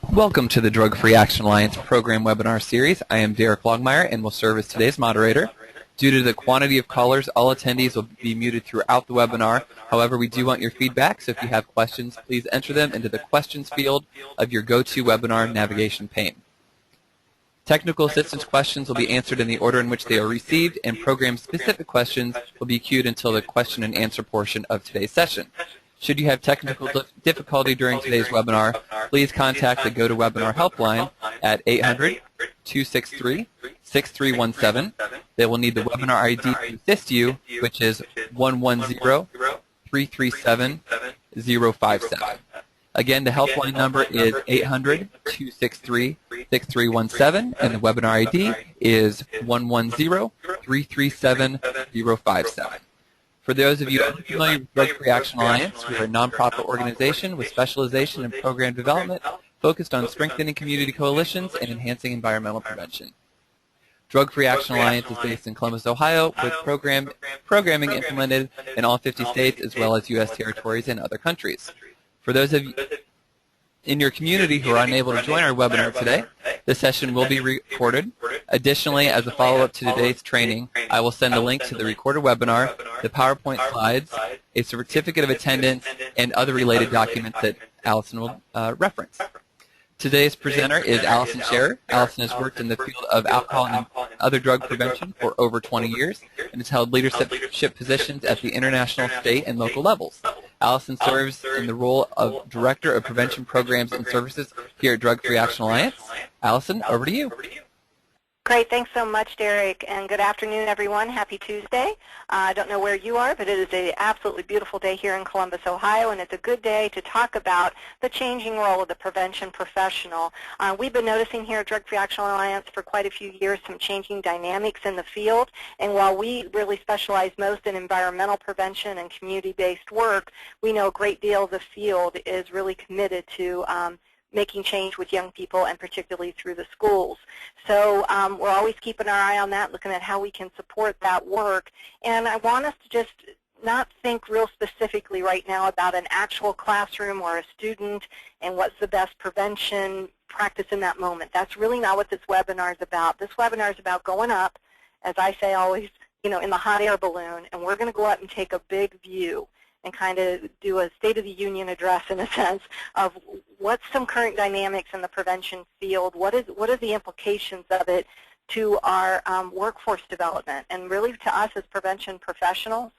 Welcome to the Drug-Free Action Alliance program webinar series. I am Derek Longmire and will serve as today's moderator. Due to the quantity of callers, all attendees will be muted throughout the webinar. However, we do want your feedback, so if you have questions, please enter them into the questions field of your GoToWebinar navigation pane. Technical assistance questions will be answered in the order in which they are received, and program-specific questions will be queued until the question and answer portion of today's session. Should you have technical difficulty during today's webinar, please contact the GoToWebinar helpline at 800-263-6317. They will need the webinar ID to assist you, which is 110-337-057. Again, the helpline number is 800-263-6317, and the webinar ID is 110-337-057. For those of you unfamiliar with Drug-Free Action Alliance, we are a nonprofit organization with specialization in program development focused on strengthening community coalitions and enhancing environmental prevention. Drug-Free Action Alliance is based in Columbus, Ohio, with programming implemented in all 50 states as well as U.S. territories and other countries. For those of you in your community who are unable to join our webinar today, the session will be recorded. Additionally, as a follow-up to today's training, I will send a link to the recorded webinar, the PowerPoint slides, a certificate of attendance, and other related documents that Allison will reference. Today's presenter is Allison Scherer. Allison has worked in the field of alcohol and other drug prevention for over 20 years and has held leadership positions at the international, state, and local levels. Allison serves in the role of Director of Prevention Programs and Services here at Drug-Free Action Alliance. Allison, over to you. Great. Thanks so much, Derek, and good afternoon, everyone. Happy Tuesday. I don't know where you are, but it is an absolutely beautiful day here in Columbus, Ohio, and it's a good day to talk about the changing role of the prevention professional. We've been noticing here at Drug-Free Action Alliance for quite a few years some changing dynamics in the field, and while we really specialize most in environmental prevention and community-based work, we know a great deal of the field is really committed to making change with young people, and particularly through the schools. So we're always keeping our eye on that, looking at how we can support that work. And I want us to just not think real specifically right now about an actual classroom or a student and what's the best prevention practice in that moment. That's really not what this webinar is about. This webinar is about going up, as I say always, in the hot air balloon, and we're going to go up and take a big view and kind of do a State of the Union address, in a sense, of what's some current dynamics in the prevention field, what are the implications of it to our workforce development, and really to us as prevention professionals,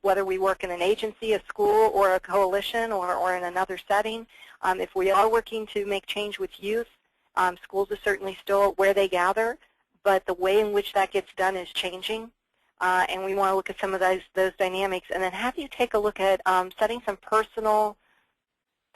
whether we work in an agency, a school, or a coalition, or in another setting. If we are working to make change with youth, schools are certainly still where they gather, but the way in which that gets done is changing. And we want to look at some of those dynamics, and then have you take a look at setting some personal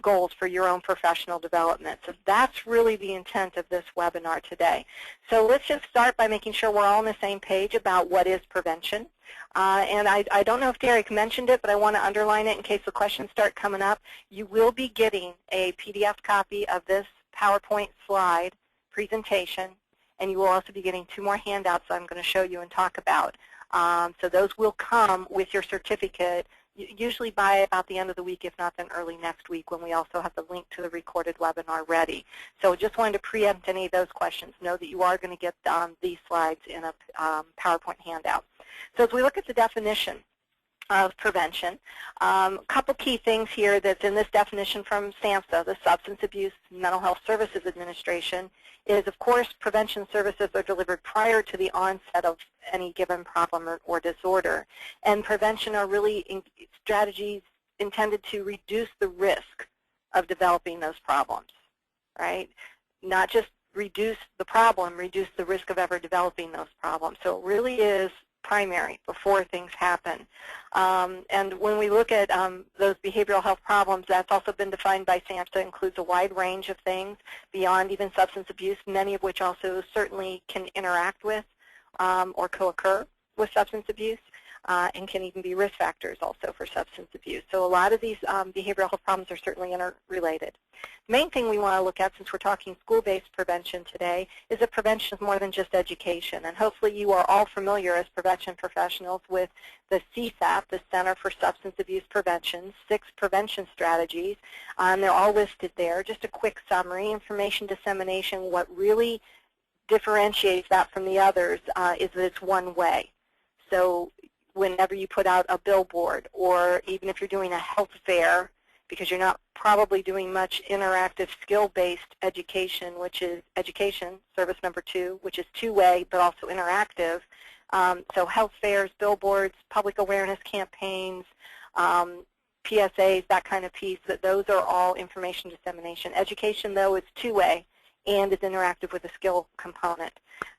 goals for your own professional development. So that's really the intent of this webinar today. So let's just start by making sure we're all on the same page about what is prevention. And I don't know if Derek mentioned it, but I want to underline it in case the questions start coming up. You will be getting a PDF copy of this PowerPoint slide presentation, and you will also be getting 2 more handouts I'm going to show you and talk about. So those will come with your certificate, usually by about the end of the week, if not then early next week, when we also have the link to the recorded webinar ready. So just wanted to preempt any of those questions. Know that you are going to get these slides in a PowerPoint handout. So as we look at the definition of prevention, a couple key things here that's in this definition from SAMHSA, the Substance Abuse Mental Health Services Administration, is, of course, prevention services are delivered prior to the onset of any given problem or disorder. And prevention are really strategies intended to reduce the risk of developing those problems, right? Not just reduce the problem, reduce the risk of ever developing those problems. So it really is primary before things happen. And when we look at those behavioral health problems, that's also been defined by SAMHSA, includes a wide range of things beyond even substance abuse, many of which also certainly can interact with or co-occur with substance abuse. and can even be risk factors also for substance abuse. So a lot of these behavioral health problems are certainly interrelated. The main thing we want to look at, since we're talking school-based prevention today, is that prevention is more than just education. And hopefully you are all familiar as prevention professionals with the CSAP, the Center for Substance Abuse Prevention, 6 prevention strategies. They're all listed there. Just a quick summary: information dissemination. What really differentiates that from the others is that it's one way. So whenever you put out a billboard, or even if you're doing a health fair, because you're not probably doing much interactive skill-based education, which is education, service number 2, which is two-way but also interactive. So health fairs, billboards, public awareness campaigns, PSAs, that kind of piece, that those are all information dissemination. Education, though, is two-way and is interactive with a skill component.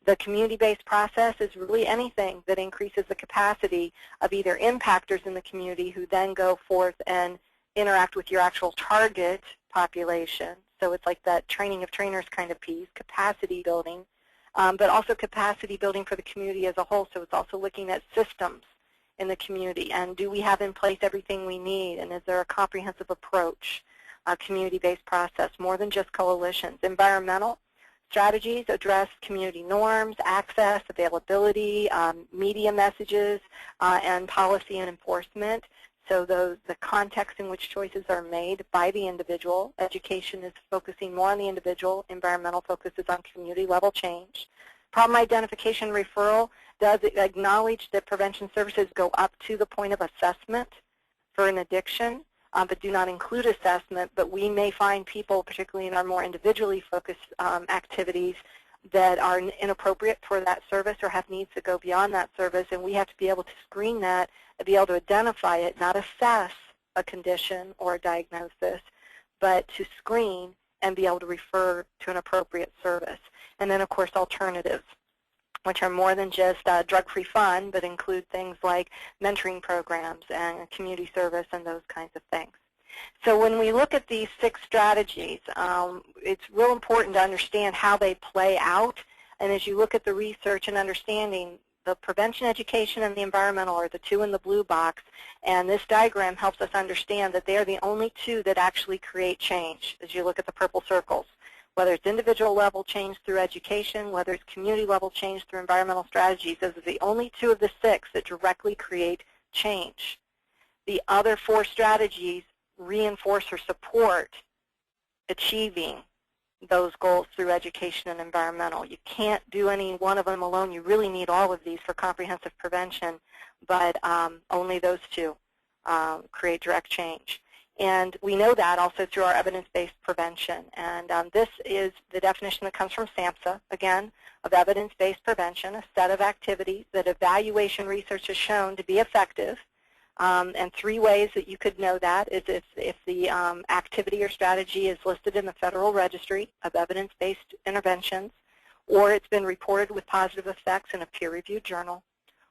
The community-based process is really anything that increases the capacity of either impactors in the community who then go forth and interact with your actual target population. So it's like that training of trainers kind of piece, capacity building, but also capacity building for the community as a whole. So it's also looking at systems in the community, and do we have in place everything we need, and is there a comprehensive approach, a community-based process, more than just coalitions. Environmental strategies address community norms, access, availability, media messages, and policy and enforcement. So the context in which choices are made by the individual. Education is focusing more on the individual. Environmental focuses on community-level change. Problem identification referral does acknowledge that prevention services go up to the point of assessment for an addiction, but do not include assessment. But we may find people, particularly in our more individually focused activities, that are inappropriate for that service or have needs that go beyond that service, and we have to be able to screen that and be able to identify it, not assess a condition or a diagnosis, but to screen and be able to refer to an appropriate service. And then, of course, alternatives, which are more than just drug-free fun, but include things like mentoring programs and community service and those kinds of things. So when we look at these 6 strategies, it's real important to understand how they play out. And as you look at the research and understanding, the prevention education and the environmental are the 2 in the blue box. And this diagram helps us understand that they are the only 2 that actually create change as you look at the purple circles. Whether it's individual level change through education, whether it's community level change through environmental strategies, those are the only 2 of the 6 that directly create change. The other 4 strategies reinforce or support achieving those goals through education and environmental. You can't do any one of them alone. You really need all of these for comprehensive prevention, but only those 2 create direct change. And we know that also through our evidence-based prevention. And this is the definition that comes from SAMHSA, again, of evidence-based prevention, a set of activities that evaluation research has shown to be effective. And 3 ways that you could know that is if the activity or strategy is listed in the Federal Registry of Evidence-Based Interventions, or it's been reported with positive effects in a peer-reviewed journal,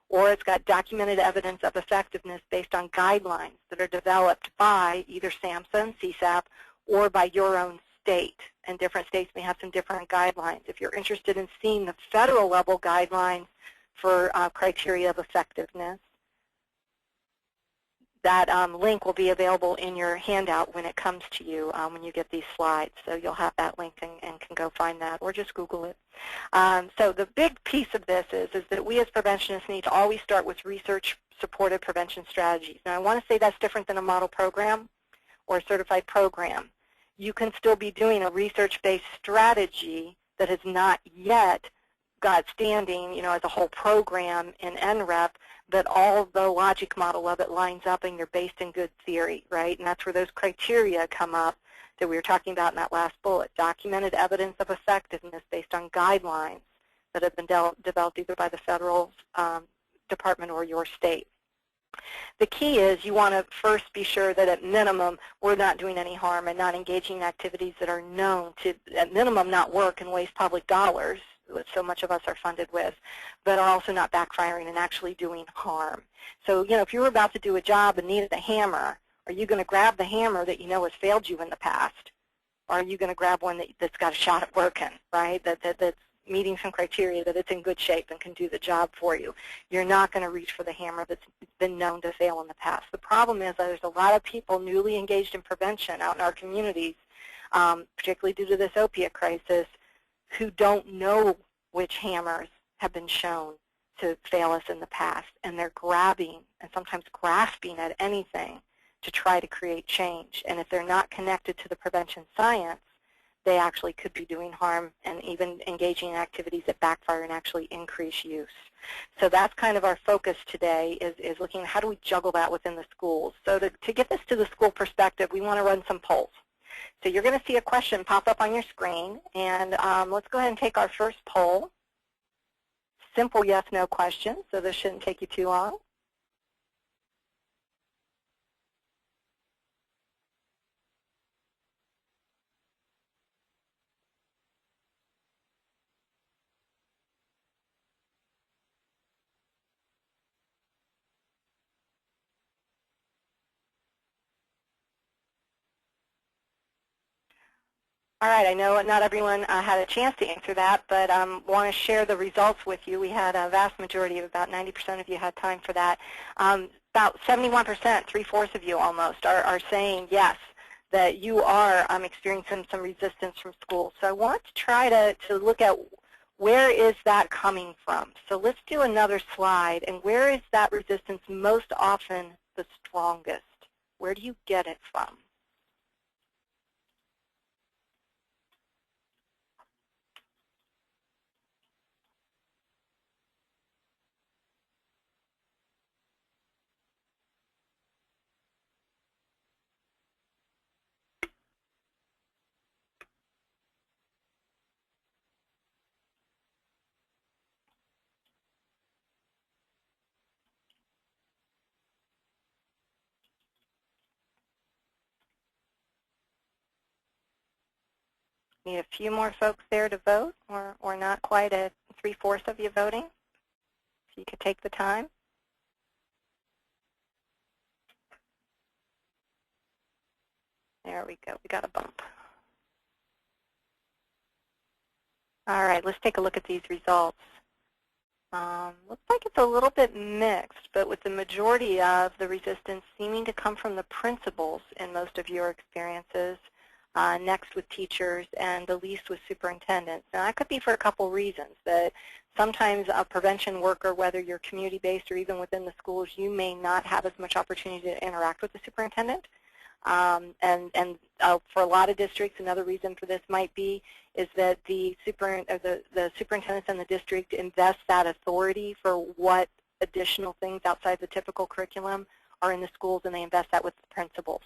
or it's got documented evidence of effectiveness based on guidelines that are developed by either SAMHSA and CSAP or by your own state. And different states may have some different guidelines. If you're interested in seeing the federal level guidelines for criteria of effectiveness, that link will be available in your handout when it comes to you when you get these slides. So you'll have that link and can go find that, or just Google it. So the big piece of this is that we as preventionists need to always start with research-supported prevention strategies. Now I want to say that's different than a model program or a certified program. You can still be doing a research-based strategy that has not yet got standing, as a whole program in NREP, but all the logic model of it lines up and you're based in good theory, right? And that's where those criteria come up that we were talking about in that last bullet. Documented evidence of effectiveness based on guidelines that have been developed either by the federal department or your state. The key is you want to first be sure that at minimum we're not doing any harm and not engaging in activities that are known to, at minimum, not work and waste public dollars, that so much of us are funded with, but are also not backfiring and actually doing harm. So, if you were about to do a job and needed a hammer, are you going to grab the hammer that you know has failed you in the past? Or are you going to grab one that's got a shot at working, right, that's meeting some criteria that it's in good shape and can do the job for you. You're not going to reach for the hammer that's been known to fail in the past. The problem is that there's a lot of people newly engaged in prevention out in our communities, particularly due to this opiate crisis, who don't know which hammers have been shown to fail us in the past, and they're grabbing and sometimes grasping at anything to try to create change. And if they're not connected to the prevention science, they actually could be doing harm and even engaging in activities that backfire and actually increase use. So that's kind of our focus today, is looking at how do we juggle that within the schools. So to get this to the school perspective, we want to run some polls. So you're going to see a question pop up on your screen, and let's go ahead and take our first poll. Simple yes-no question, so this shouldn't take you too long. All right, I know not everyone had a chance to answer that, but want to share the results with you. We had a vast majority of about 90% of you had time for that. About 71%, three-fourths of you almost, are saying yes, that you are experiencing some resistance from school. So I want to try to look at where is that coming from. So let's do another slide, and where is that resistance most often the strongest? Where do you get it from? Need a few more folks there to vote, or not quite at three-fourths of you voting. So you could take the time. There we go. We got a bump. All right, let's take a look at these results. Looks like it's a little bit mixed, but with the majority of the resistance seeming to come from the principals in most of your experiences, next with teachers, and the least with superintendents. Now, that could be for a couple reasons. That sometimes a prevention worker, whether you're community-based or even within the schools, you may not have as much opportunity to interact with the superintendent. For a lot of districts, another reason for this might be is that the superintendents in the district invest that authority for what additional things outside the typical curriculum are in the schools, and they invest that with the principals.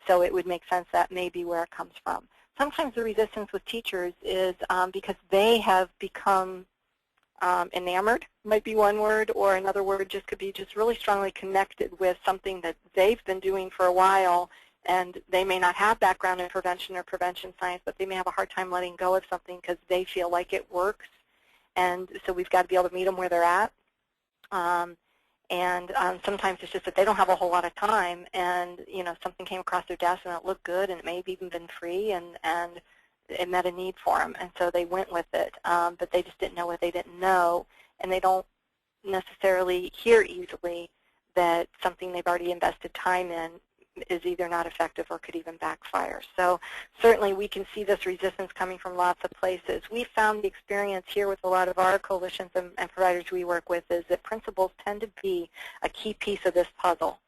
So it would make sense that may be where it comes from. Sometimes the resistance with teachers is because they have become enamored, might be one word, or another word just could be just really strongly connected with something that they've been doing for a while, and they may not have background in prevention or prevention science, but they may have a hard time letting go of something because they feel like it works. And so we've got to be able to meet them where they're at. Sometimes it's just that they don't have a whole lot of time, and something came across their desk and it looked good, and it may have even been free, and it met a need for them, and so they went with it. But they just didn't know what they didn't know, and they don't necessarily hear easily that something they've already invested time in is either not effective or could even backfire. So certainly we can see this resistance coming from lots of places. We found the experience here with a lot of our coalitions and providers we work with is that principals tend to be a key piece of this puzzle.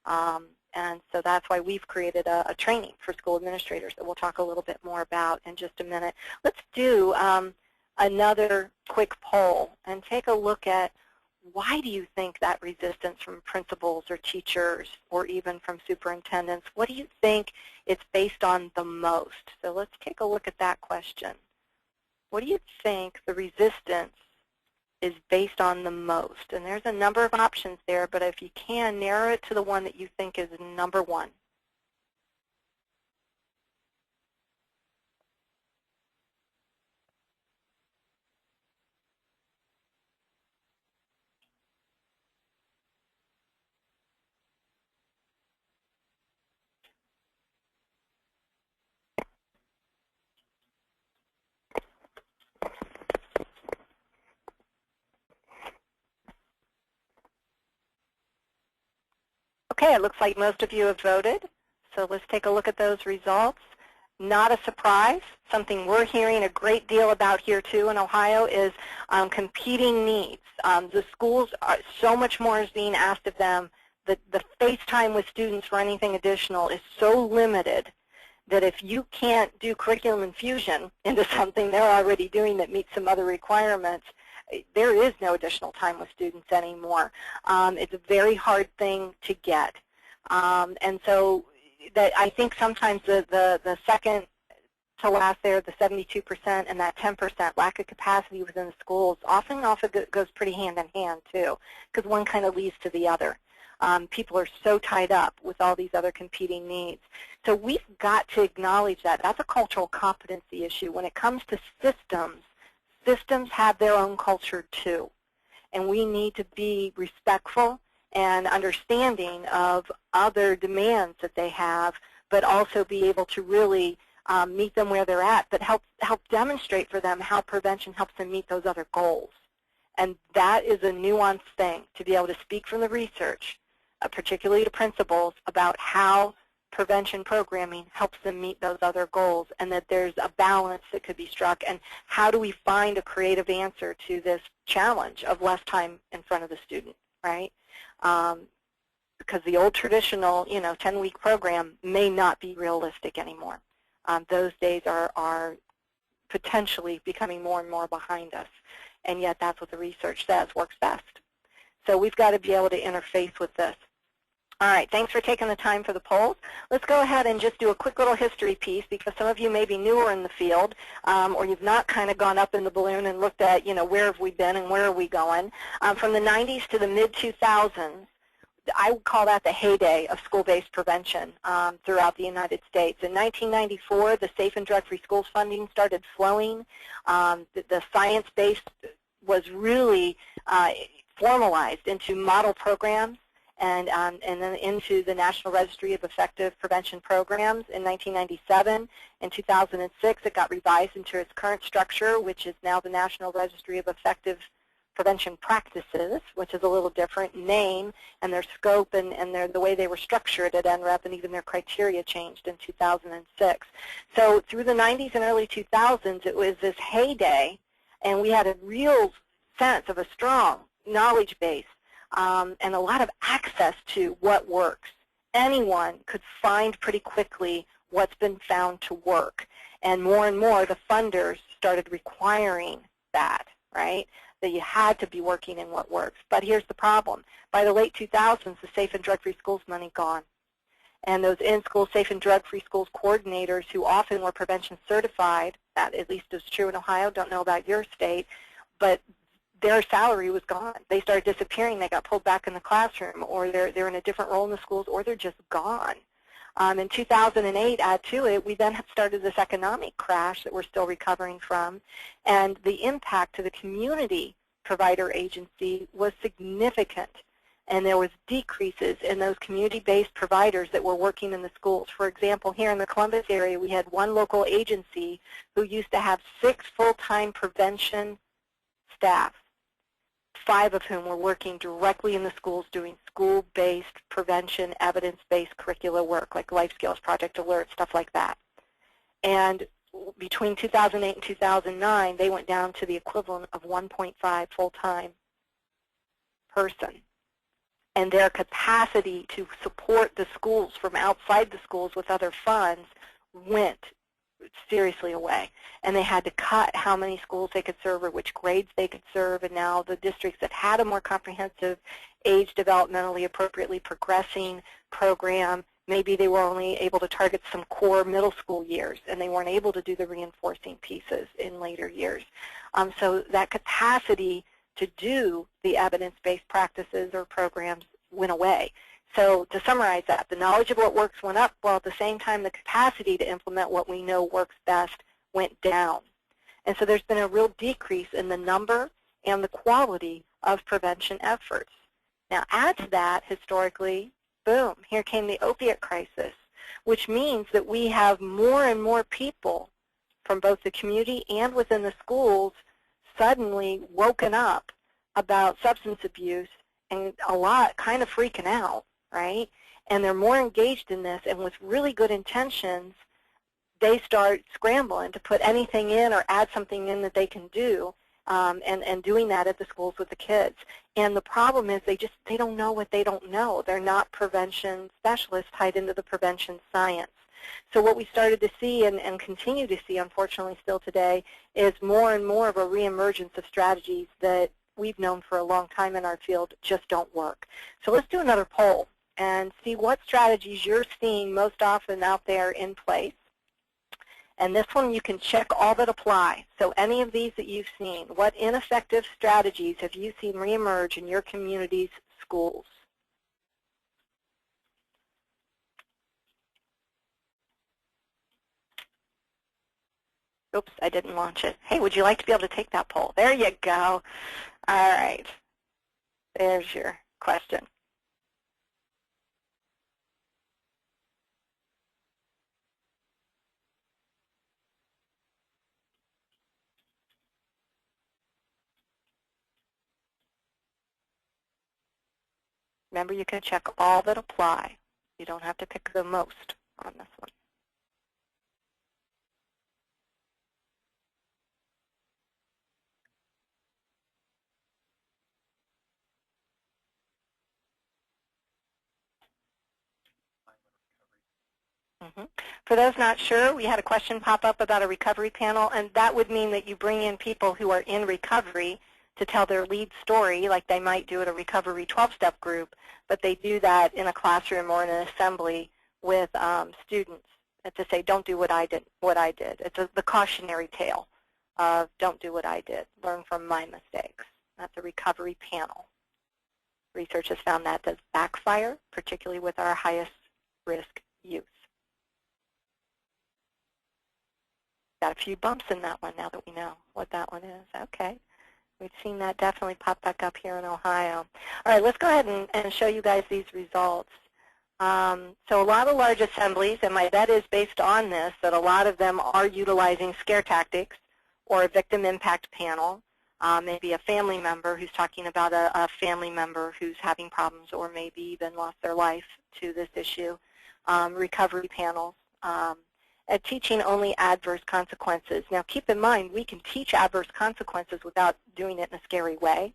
And so that's why we've created a training for school administrators that we'll talk a little bit more about in just a minute. Let's do another quick poll and take a look at why do you think that resistance from principals or teachers or even from superintendents, what do you think it's based on the most? So let's take a look at that question. What do you think the resistance is based on the most? And there's a number of options there, but if you can, narrow it to the one that you think is number one. Okay, it looks like most of you have voted. So let's take a look at those results. Not a surprise. Something we're hearing a great deal about here too in Ohio is competing needs. The schools, so much more is being asked of them. The face time with students for anything additional is so limited that if you can't do curriculum infusion into something they're already doing that meets some other requirements, there is no additional time with students anymore. It's a very hard thing to get. And so that I think sometimes the second to last there, the 72% and that 10% lack of capacity within the schools often goes pretty hand in hand too, because one kind of leads to the other. People are so tied up with all these other competing needs. So we've got to acknowledge that. That's a cultural competency issue. When it comes to systems, systems have their own culture too. And we need to be respectful and understanding of other demands that they have, but also be able to really meet them where they're at, but help demonstrate for them how prevention helps them meet those other goals. And that is a nuanced thing, to be able to speak from the research, particularly to principals, about how prevention programming helps them meet those other goals, and that there's a balance that could be struck, and how do we find a creative answer to this challenge of less time in front of the student, right? Because the old traditional, 10-week program may not be realistic anymore. Those days are potentially becoming more and more behind us, and yet that's what the research says works best. So we've got to be able to interface with this. All right, thanks for taking the time for the polls. Let's go ahead and just do a quick little history piece, because some of you may be newer in the field, or you've not kind of gone up in the balloon and looked at, where have we been and where are we going. From the 90s to the mid-2000s, I would call that the heyday of school-based prevention throughout the United States. In 1994, the Safe and Drug-Free Schools funding started flowing. The science-based was really formalized into model programs, and then into the National Registry of Effective Prevention Programs in 1997. In 2006, it got revised into its current structure, which is now the National Registry of Effective Prevention Practices, which is a little different name, and their scope and the way they were structured at NREP, and even their criteria changed in 2006. So through the 90s and early 2000s, it was this heyday, and we had a real sense of a strong knowledge base and a lot of access to what works. Anyone could find pretty quickly what's been found to work, and more the funders started requiring that, right? That you had to be working in what works. But here's the problem. By the late 2000s, the Safe and Drug-Free Schools money gone. And those in-school Safe and Drug-Free Schools coordinators, who often were prevention certified, that at least is true in Ohio, don't know about your state, but their salary was gone. They started disappearing. They got pulled back in the classroom, or they're in a different role in the schools, or they're just gone. In 2008, add to it, we then started this economic crash that we're still recovering from, and the impact to the community provider agency was significant, and there was decreases in those community-based providers that were working in the schools. For example, here in the Columbus area, we had one local agency who used to have 6 full-time prevention staff, 5 of whom were working directly in the schools doing school-based prevention, evidence-based curricula work, like life skills, Project Alert, stuff like that. And between 2008 and 2009, they went down to the equivalent of 1.5 full-time person. And their capacity to support the schools from outside the schools with other funds went seriously away, and they had to cut how many schools they could serve or which grades they could serve. And now the districts that had a more comprehensive age developmentally appropriately progressing program, maybe they were only able to target some core middle school years, and they weren't able to do the reinforcing pieces in later years. So that capacity to do the evidence-based practices or programs went away. So to summarize that, the knowledge of what works went up, while at the same time the capacity to implement what we know works best went down. And so there's been a real decrease in the number and the quality of prevention efforts. Now add to that, historically, boom, here came the opiate crisis, which means that we have more and more people from both the community and within the schools suddenly woken up about substance abuse, and a lot kind of freaking out, right? and they're more engaged in this, and with really good intentions, they start scrambling to put anything in or add something in that they can do, and doing that at the schools with the kids. And the problem is they don't know what they don't know. They're not prevention specialists tied into the prevention science. So what we started to see and continue to see, unfortunately still today, is more and more of a reemergence of strategies that we've known for a long time in our field just don't work. So let's do another poll and see what strategies you're seeing most often out there in place. And this one you can check all that apply. So any of these that you've seen, what ineffective strategies have you seen reemerge in your community's schools? Oops, I didn't launch it. Hey, would you like to be able to take that poll? There you go. All right. There's your question. Remember, you can check all that apply. You don't have to pick the most on this one. For those not sure, we had a question pop up about a recovery panel, and that would mean that you bring in people who are in recovery to tell their lead story, like they might do at a recovery 12-step group, but they do that in a classroom or in an assembly with students to say, don't do what I did. It's the cautionary tale of don't do what I did. Learn from my mistakes. That's a recovery panel. Research has found that does backfire, particularly with our highest risk youth. Got a few bumps in that one now that we know what that one is. Okay. We've seen that definitely pop back up here in Ohio. All right, let's go ahead and show you guys these results. So a lot of large assemblies, and my bet is based on this, that a lot of them are utilizing scare tactics or a victim impact panel, maybe a family member who's talking about a family member who's having problems or maybe even lost their life to this issue, recovery panels. Teaching only adverse consequences. Now keep in mind, we can teach adverse consequences without doing it in a scary way,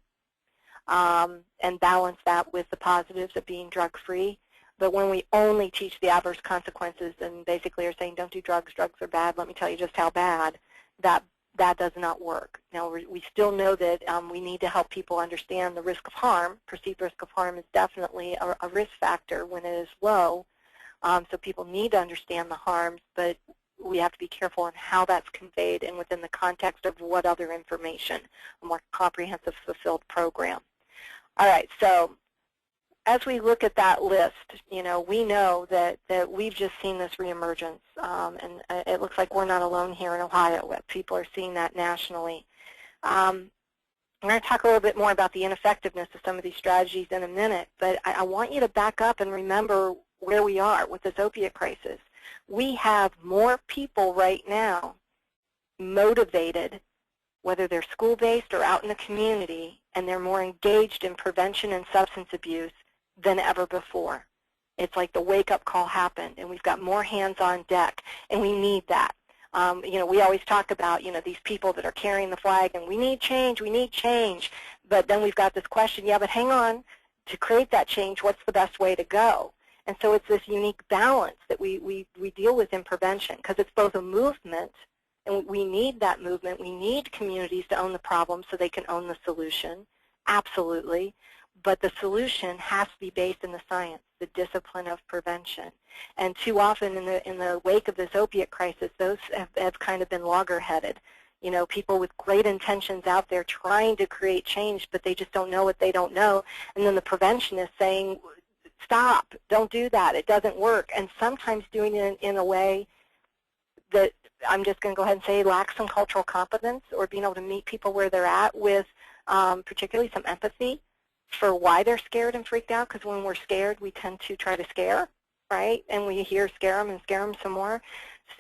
and balance that with the positives of being drug-free. But when we only teach the adverse consequences and basically are saying don't do drugs, drugs are bad, let me tell you just how bad, that does not work. Now we still know that we need to help people understand the risk of harm. Perceived risk of harm is definitely a risk factor when it is low. So people need to understand the harms, but we have to be careful on how that's conveyed and within the context of what other information, a more comprehensive, fulfilled program. All right, so as we look at that list, we know that we've just seen this reemergence, and it looks like we're not alone here in Ohio. People are seeing that nationally. I'm going to talk a little bit more about the ineffectiveness of some of these strategies in a minute, but I want you to back up and remember where we are with this opiate crisis. We have more people right now motivated, whether they're school-based or out in the community, and they're more engaged in prevention and substance abuse than ever before. It's like the wake-up call happened, and we've got more hands on deck, and we need that. We always talk about, these people that are carrying the flag, and we need change, but then we've got this question, yeah, but hang on, to create that change, what's the best way to go? And so it's this unique balance that we deal with in prevention, because it's both a movement, and we need that movement. We need communities to own the problem so they can own the solution, absolutely. But the solution has to be based in the science, the discipline of prevention. And too often in the wake of this opiate crisis, those have kind of been loggerheaded. People with great intentions out there trying to create change, but they just don't know what they don't know. And then the preventionist saying, stop, don't do that, it doesn't work. And sometimes doing it in a way that I'm just going to go ahead and say lacks some cultural competence, or being able to meet people where they're at with particularly some empathy for why they're scared and freaked out, because when we're scared, we tend to try to scare, right? And we hear scare them and scare them some more.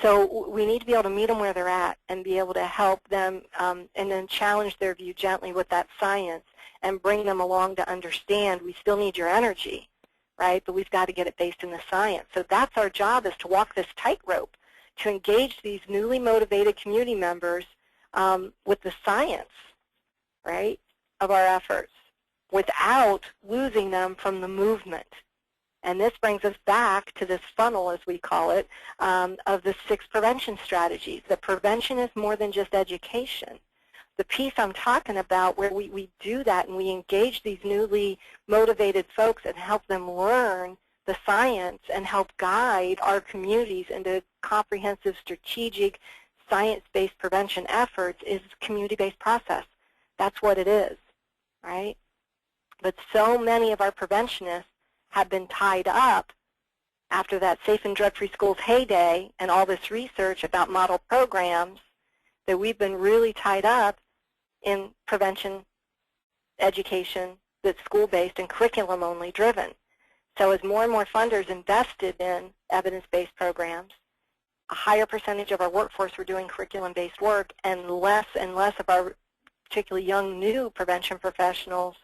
So we need to be able to meet them where they're at and be able to help them and then challenge their view gently with that science and bring them along to understand we still need your energy. right? But we've got to get it based in the science. So that's our job, is to walk this tightrope, to engage these newly motivated community members with the science, right, of our efforts without losing them from the movement. And this brings us back to this funnel, as we call it, of the 6 prevention strategies. That prevention is more than just education. The piece I'm talking about where we do that and we engage these newly motivated folks and help them learn the science and help guide our communities into comprehensive, strategic, science-based prevention efforts is community-based process. That's what it is, right? But so many of our preventionists have been tied up after that Safe and Drug-Free Schools heyday and all this research about model programs, that we've been really tied up in prevention education that's school-based and curriculum-only driven. So as more and more funders invested in evidence-based programs, a higher percentage of our workforce were doing curriculum-based work, and less of our particularly young, new prevention professionals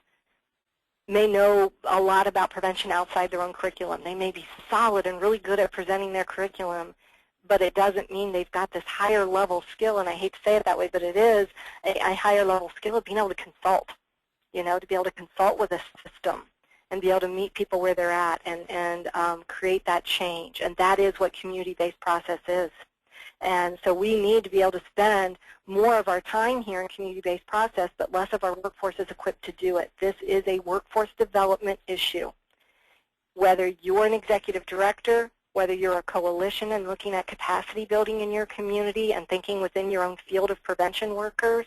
may know a lot about prevention outside their own curriculum. They may be solid and really good at presenting their curriculum, but it doesn't mean they've got this higher level skill, and I hate to say it that way, but it is a higher level skill of being able to consult, to be able to consult with a system and be able to meet people where they're at and create that change. And that is what community-based process is. And so we need to be able to spend more of our time here in community-based process, but less of our workforce is equipped to do it. This is a workforce development issue. Whether you're an executive director, whether you're a coalition and looking at capacity building in your community and thinking within your own field of prevention workers,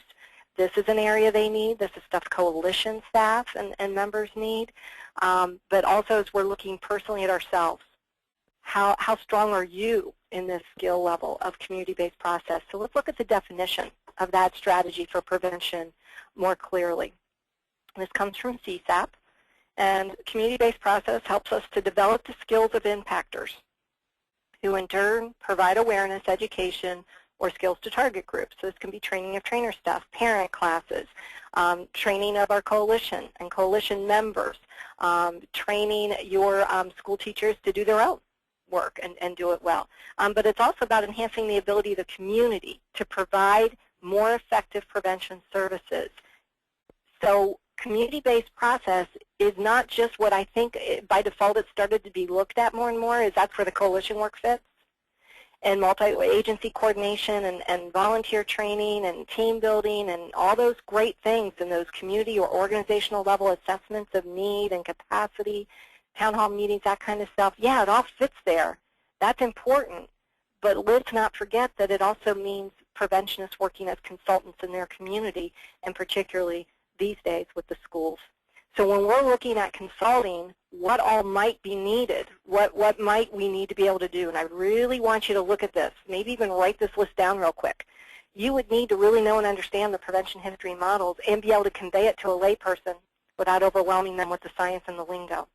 this is an area they need. This is stuff coalition staff and members need. But also as we're looking personally at ourselves, how strong are you in this skill level of community-based process? So let's look at the definition of that strategy for prevention more clearly. This comes from CSAP, and community-based process helps us to develop the skills of impactors who in turn provide awareness, education, or skills to target groups. So this can be training of trainer staff, parent classes, training of our coalition and coalition members, training your school teachers to do their own work and do it well. But it's also about enhancing the ability of the community to provide more effective prevention services. So community-based process is not just what I think by default it started to be looked at more and more, is that's where the coalition work fits. And multi-agency coordination and volunteer training and team building and all those great things in those community or organizational level assessments of need and capacity, town hall meetings, that kind of stuff. Yeah, it all fits there. That's important. But let's not forget that it also means preventionists working as consultants in their community, and particularly these days with the schools. So when we're looking at consulting, what all might be needed, what might we need to be able to do, and I really want you to look at this, maybe even write this list down real quick. You would need to really know and understand the prevention history models and be able to convey it to a layperson without overwhelming them with the science and the lingo.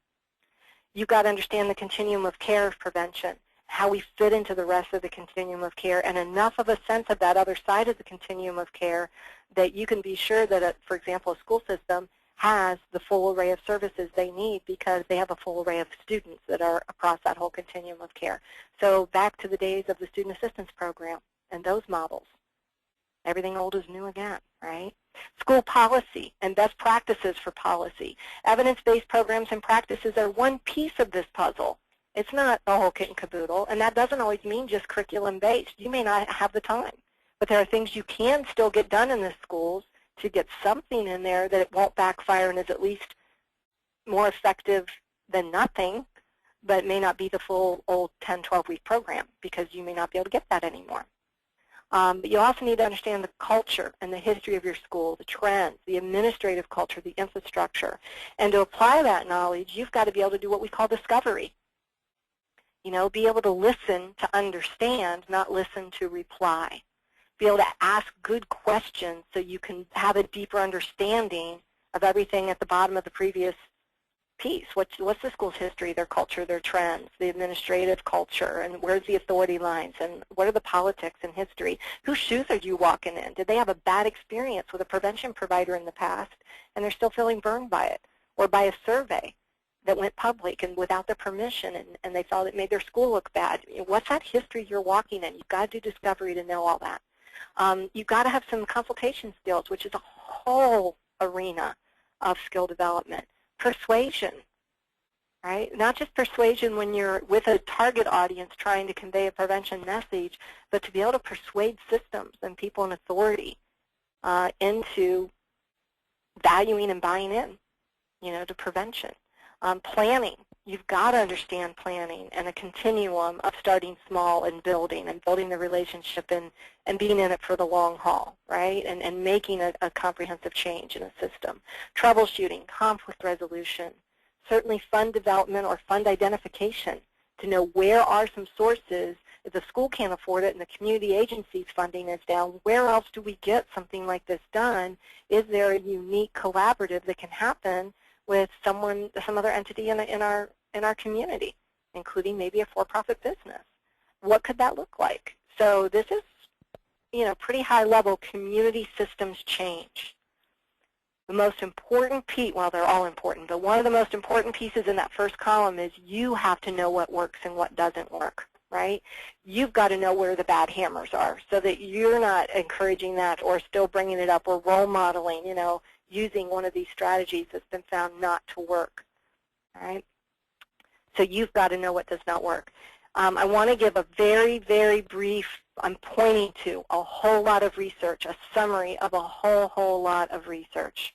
You've got to understand the continuum of care of prevention, how we fit into the rest of the continuum of care, and enough of a sense of that other side of the continuum of care that you can be sure that, for example, a school system has the full array of services they need because they have a full array of students that are across that whole continuum of care. So back to the days of the student assistance program and those models. Everything old is new again, right? School policy and best practices for policy. Evidence-based programs and practices are one piece of this puzzle. It's not the whole kit and caboodle, and that doesn't always mean just curriculum-based. You may not have the time, but there are things you can still get done in the schools to get something in there that it won't backfire and is at least more effective than nothing, but may not be the full old 10, 12-week program because you may not be able to get that anymore. But you also need to understand the culture and the history of your school, the trends, the administrative culture, the infrastructure. And to apply that knowledge, you've got to be able to do what we call discovery. You know, be able to listen to understand, not listen to reply. Be able to ask good questions so you can have a deeper understanding of everything at the bottom of the previous piece. What's the school's history, their culture, their trends, the administrative culture, and where's the authority lines, and what are the politics and history? Whose shoes are you walking in? Did they have a bad experience with a prevention provider in the past and they're still feeling burned by it, or by a survey? that went public and without their permission, and they thought it made their school look bad. What's that history you're walking in? You've got to do discovery to know all that. You've got to have some consultation skills, which is a whole arena of skill development. Persuasion, right? Not just persuasion when you're with a target audience trying to convey a prevention message, but to be able to persuade systems and people in authority into valuing and buying in, to prevention. Planning. You've got to understand planning and a continuum of starting small and building the relationship and being in it for the long haul, right? And making a comprehensive change in a system. Troubleshooting, conflict resolution, certainly fund development or fund identification to know where are some sources. If the school can't afford it and the community agency's funding is down, where else do we get something like this done? Is there a unique collaborative that can happen with some other entity in our community, including maybe a for-profit business? What could that look like? So this is, pretty high-level community systems change. The most important piece, well, they're all important, but one of the most important pieces in that first column is you have to know what works and what doesn't work, right? You've got to know where the bad hammers are so that you're not encouraging that or still bringing it up or role modeling, using one of these strategies that's been found not to work, all right? So you've got to know what does not work. I want to give a very, very brief, I'm pointing to a whole lot of research, a summary of a whole lot of research,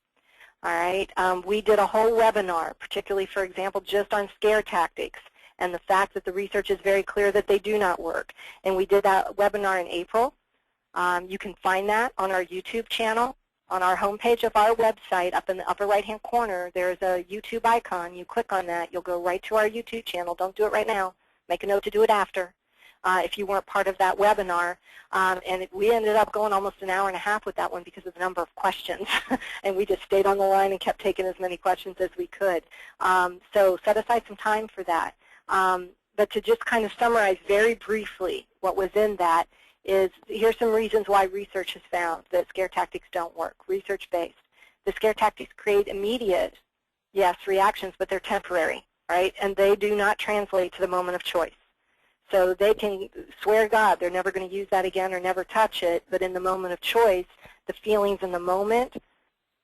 all right? We did a whole webinar, particularly, for example, just on scare tactics and the fact that the research is very clear that they do not work. And we did that webinar in April. You can find that on our YouTube channel. On our homepage of our website, up in the upper right-hand corner, there's a YouTube icon. You click on that, you'll go right to our YouTube channel. Don't do it right now. Make a note to do it after if you weren't part of that webinar. And we ended up going almost an hour and a half with that one because of the number of questions. And we just stayed on the line and kept taking as many questions as we could. So set aside some time for that. But to just kind of summarize very briefly what was in that, here's some reasons why research has found that scare tactics don't work, research-based. The scare tactics create immediate, yes, reactions, but they're temporary, right? And they do not translate to the moment of choice. So they can swear to God they're never going to use that again or never touch it, but in the moment of choice, the feelings in the moment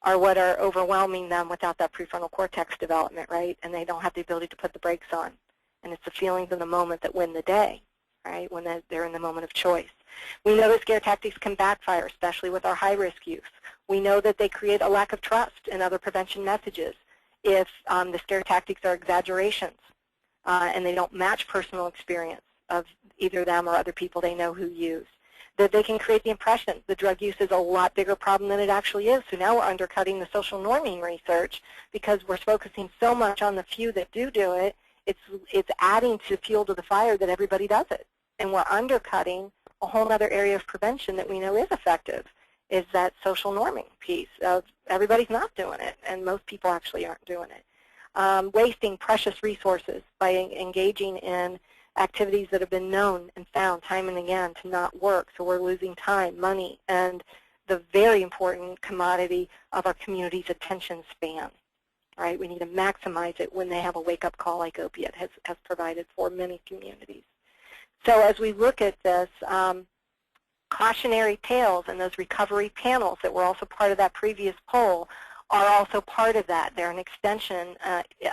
are what are overwhelming them without that prefrontal cortex development, right? And they don't have the ability to put the brakes on. And it's the feelings in the moment that win the day, right, when they're in the moment of choice. We know that scare tactics can backfire, especially with our high-risk youth. We know that they create a lack of trust in other prevention messages if the scare tactics are exaggerations and they don't match personal experience of either them or other people they know who use. That they can create the impression the drug use is a lot bigger problem than it actually is. So now we're undercutting the social norming research because we're focusing so much on the few that do it. It's adding to fuel to the fire that everybody does it. And we're undercutting a whole other area of prevention that we know is effective, is that social norming piece of everybody's not doing it, and most people actually aren't doing it. Wasting precious resources by engaging in activities that have been known and found time and again to not work, so we're losing time, money, and the very important commodity of our community's attention span. Right? We need to maximize it when they have a wake-up call like opiate has provided for many communities. So as we look at this, cautionary tales and those recovery panels that were also part of that previous poll are also part of that. They're an extension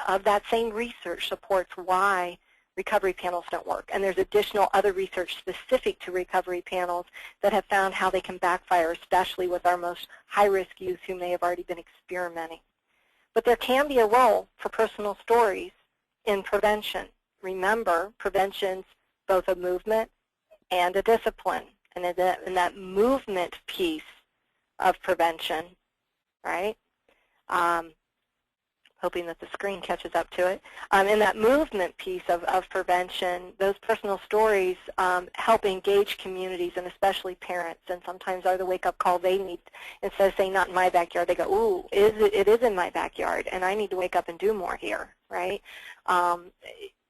of that same research supports why recovery panels don't work. And there's additional other research specific to recovery panels that have found how they can backfire, especially with our most high-risk youth who may have already been experimenting. But there can be a role for personal stories in prevention. Remember, prevention's both a movement and a discipline. And in that movement piece of prevention, right, hoping that the screen catches up to it, in that movement piece of prevention, those personal stories help engage communities and especially parents, and sometimes are the wake-up call they need. Instead of saying, not in my backyard, they go, ooh, it is in my backyard, and I need to wake up and do more here, right?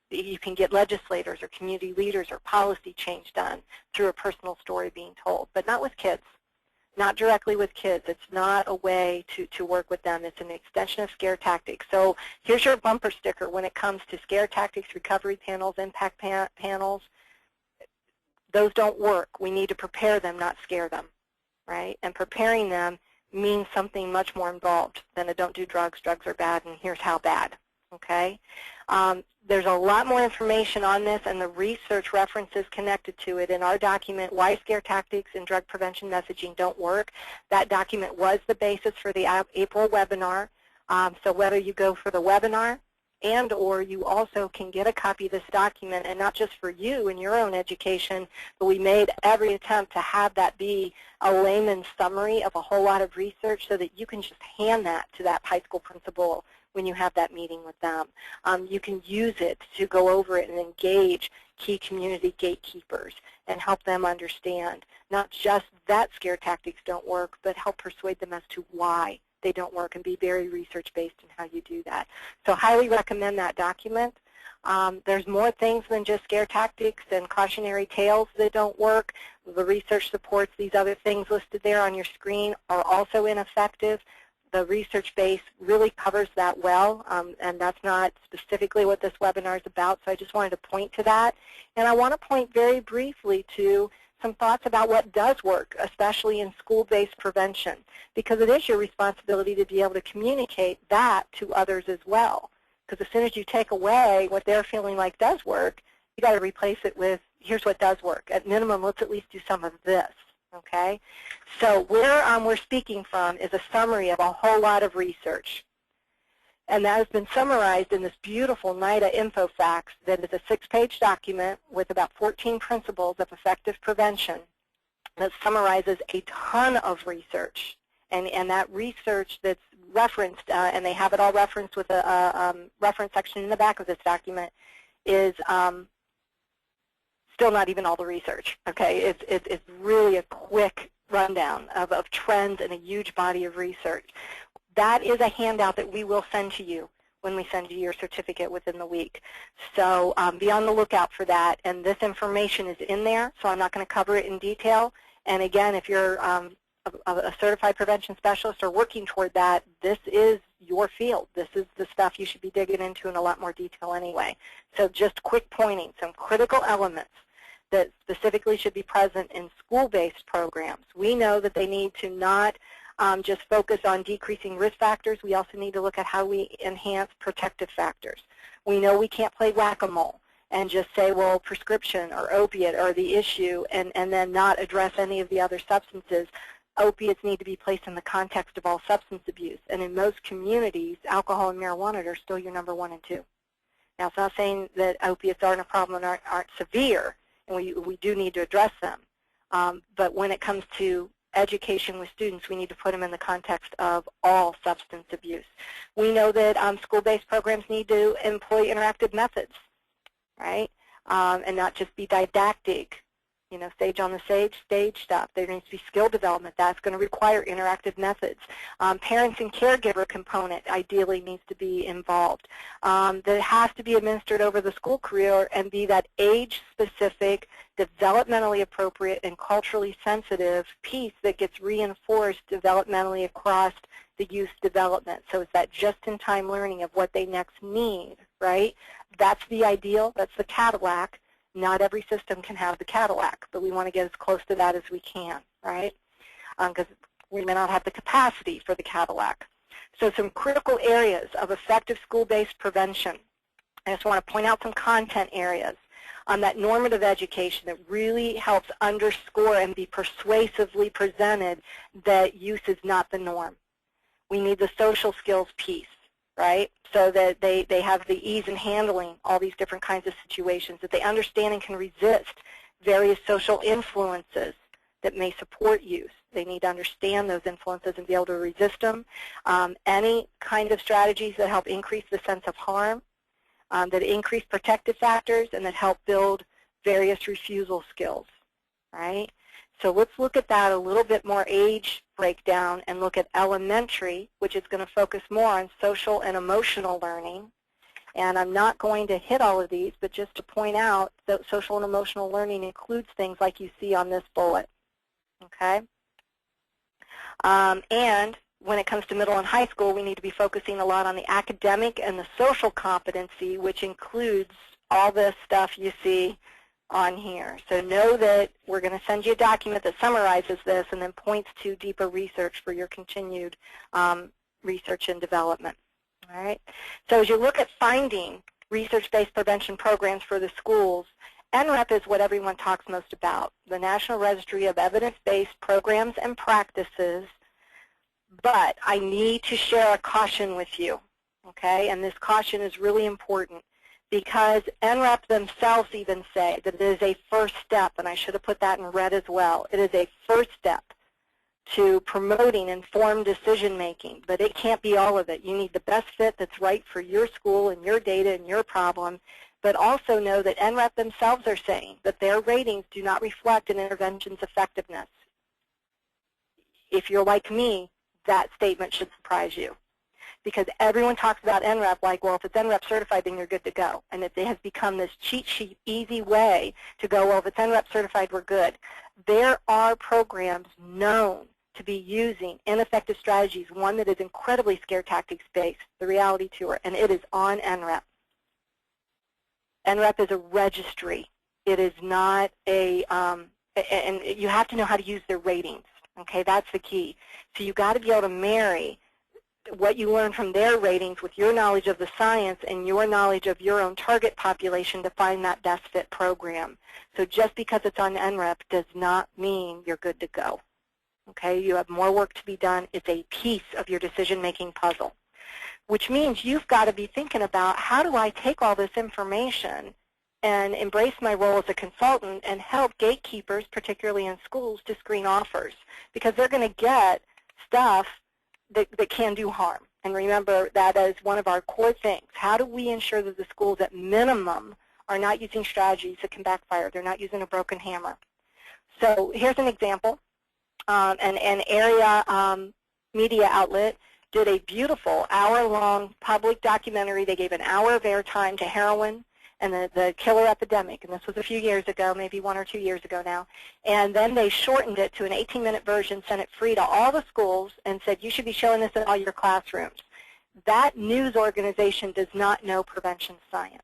You can get legislators or community leaders or policy change done through a personal story being told, but not with kids. not directly with kids. It's not a way to work with them. It's an extension of scare tactics. So here's your bumper sticker when it comes to scare tactics, recovery panels, impact panels. Those don't work. We need to prepare them, not scare them, right? And preparing them means something much more involved than a don't do drugs, drugs are bad, and here's how bad, okay? There's a lot more information on this and the research references connected to it in our document, Why Scare Tactics and Drug Prevention Messaging Don't Work. That document was the basis for the April webinar. So whether you go for the webinar and or you also can get a copy of this document, and not just for you in your own education, but we made every attempt to have that be a layman's summary of a whole lot of research so that you can just hand that to that high school principal when you have that meeting with them. You can use it to go over it and engage key community gatekeepers and help them understand not just that scare tactics don't work, but help persuade them as to why they don't work and be very research-based in how you do that. So highly recommend that document. There's more things than just scare tactics and cautionary tales that don't work. The research supports these other things listed there on your screen are also ineffective. The research base really covers that well, and that's not specifically what this webinar is about, so I just wanted to point to that. And I want to point very briefly to some thoughts about what does work, especially in school-based prevention, because it is your responsibility to be able to communicate that to others as well. Because as soon as you take away what they're feeling like does work, you got to replace it with, here's what does work. At minimum, let's at least do some of this. Okay, so where we're speaking from is a summary of a whole lot of research. And that has been summarized in this beautiful NIDA info facts that is a 6-page document with about 14 principles of effective prevention that summarizes a ton of research. And that research that's referenced, and they have it all referenced with a reference section in the back of this document, is still not even all the research, okay? It's really a quick rundown of trends and a huge body of research. That is a handout that we will send to you when we send you your certificate within the week. So be on the lookout for that, and this information is in there, so I'm not going to cover it in detail. And again, if you're a certified prevention specialist or working toward that, this is your field. This is the stuff you should be digging into in a lot more detail anyway. So just quick pointing, some critical elements that specifically should be present in school-based programs. We know that they need to not just focus on decreasing risk factors. We also need to look at how we enhance protective factors. We know we can't play whack-a-mole and just say, well, prescription or opiate are the issue and then not address any of the other substances. Opiates need to be placed in the context of all substance abuse. And in most communities, alcohol and marijuana are still your number 1 and 2. Now, it's not saying that opiates aren't a problem and aren't severe, and we do need to address them. But when it comes to education with students, we need to put them in the context of all substance abuse. We know that school-based programs need to employ interactive methods, right? And not just be didactic, you know, stage on the stage stuff. There needs to be skill development. That's going to require interactive methods. Parents and caregiver component ideally needs to be involved. That has to be administered over the school career and be that age-specific, developmentally appropriate, and culturally sensitive piece that gets reinforced developmentally across the youth development. So it's that just-in-time learning of what they next need, right? That's the ideal. That's the Cadillac. Not every system can have the Cadillac, but we want to get as close to that as we can, right? Because we may not have the capacity for the Cadillac. So some critical areas of effective school-based prevention. I just want to point out some content areas on that normative education that really helps underscore and be persuasively presented that use is not the norm. We need the social skills piece, right? So that they have the ease in handling all these different kinds of situations, that they understand and can resist various social influences that may support use. They need to understand those influences and be able to resist them. Any kind of strategies that help increase the sense of harm, that increase protective factors, and that help build various refusal skills, right? So let's look at that a little bit more age breakdown and look at elementary, which is going to focus more on social and emotional learning. And I'm not going to hit all of these, but just to point out that social and emotional learning includes things like you see on this bullet, okay? And when it comes to middle and high school, we need to be focusing a lot on the academic and the social competency, which includes all this stuff you see on here. So know that we're going to send you a document that summarizes this and then points to deeper research for your continued research and development. All right. So as you look at finding research-based prevention programs for the schools, NREP is what everyone talks most about, the National Registry of Evidence-Based Programs and Practices. But I need to share a caution with you, okay? And this caution is really important because NREP themselves even say that it is a first step, and I should have put that in red as well. It is a first step to promoting informed decision-making, but it can't be all of it. You need the best fit that's right for your school and your data and your problem, but also know that NREP themselves are saying that their ratings do not reflect an intervention's effectiveness. If you're like me, that statement should surprise you because everyone talks about NREP like, well, if it's NREP certified, then you're good to go. And it has become this cheat sheet, easy way to go, well, if it's NREP certified, we're good. There are programs known to be using ineffective strategies, one that is incredibly scare tactics-based, the reality tour, and it is on NREP. NREP is a registry. It is not a, and you have to know how to use their ratings. Okay, that's the key. So you've got to be able to marry what you learn from their ratings with your knowledge of the science and your knowledge of your own target population to find that best fit program. So just because it's on NREP does not mean you're good to go. Okay, you have more work to be done. It's a piece of your decision-making puzzle, which means you've got to be thinking about how do I take all this information and embrace my role as a consultant and help gatekeepers, particularly in schools, to screen offers because they're going to get stuff that can do harm. And remember, that is one of our core things. How do we ensure that the schools at minimum are not using strategies that can backfire? They're not using a broken hammer. So here's an example. An area media outlet did a beautiful hour-long public documentary. They gave an hour of airtime to heroin and the killer epidemic, and this was a few years ago, maybe 1 or 2 years ago now. And then they shortened it to an 18-minute version, sent it free to all the schools, and said, you should be showing this in all your classrooms. That news organization does not know prevention science.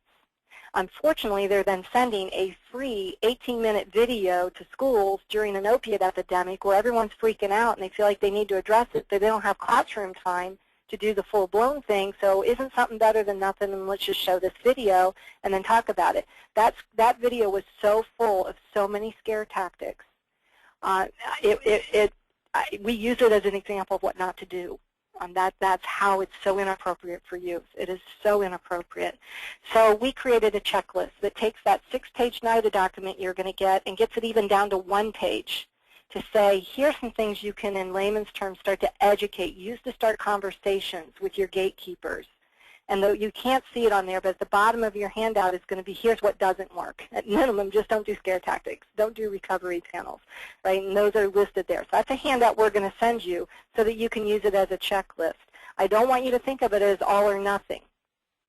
Unfortunately, they're then sending a free 18-minute video to schools during an opiate epidemic where everyone's freaking out and they feel like they need to address it, but they don't have classroom time to do the full-blown thing. So isn't something better than nothing, and let's just show this video and then talk about it. That video was so full of so many scare tactics. We use it as an example of what not to do. That's how it's so inappropriate for youth. It is so inappropriate. So we created a checklist that takes that 6-page NIDA document you're going to get and gets it even down to 1 page to say, here's some things you can, in layman's terms, start to educate, use to start conversations with your gatekeepers. And though you can't see it on there, but at the bottom of your handout is going to be, here's what doesn't work. At minimum, just don't do scare tactics. Don't do recovery panels, right? And those are listed there. So that's a handout we're going to send you so that you can use it as a checklist. I don't want you to think of it as all or nothing.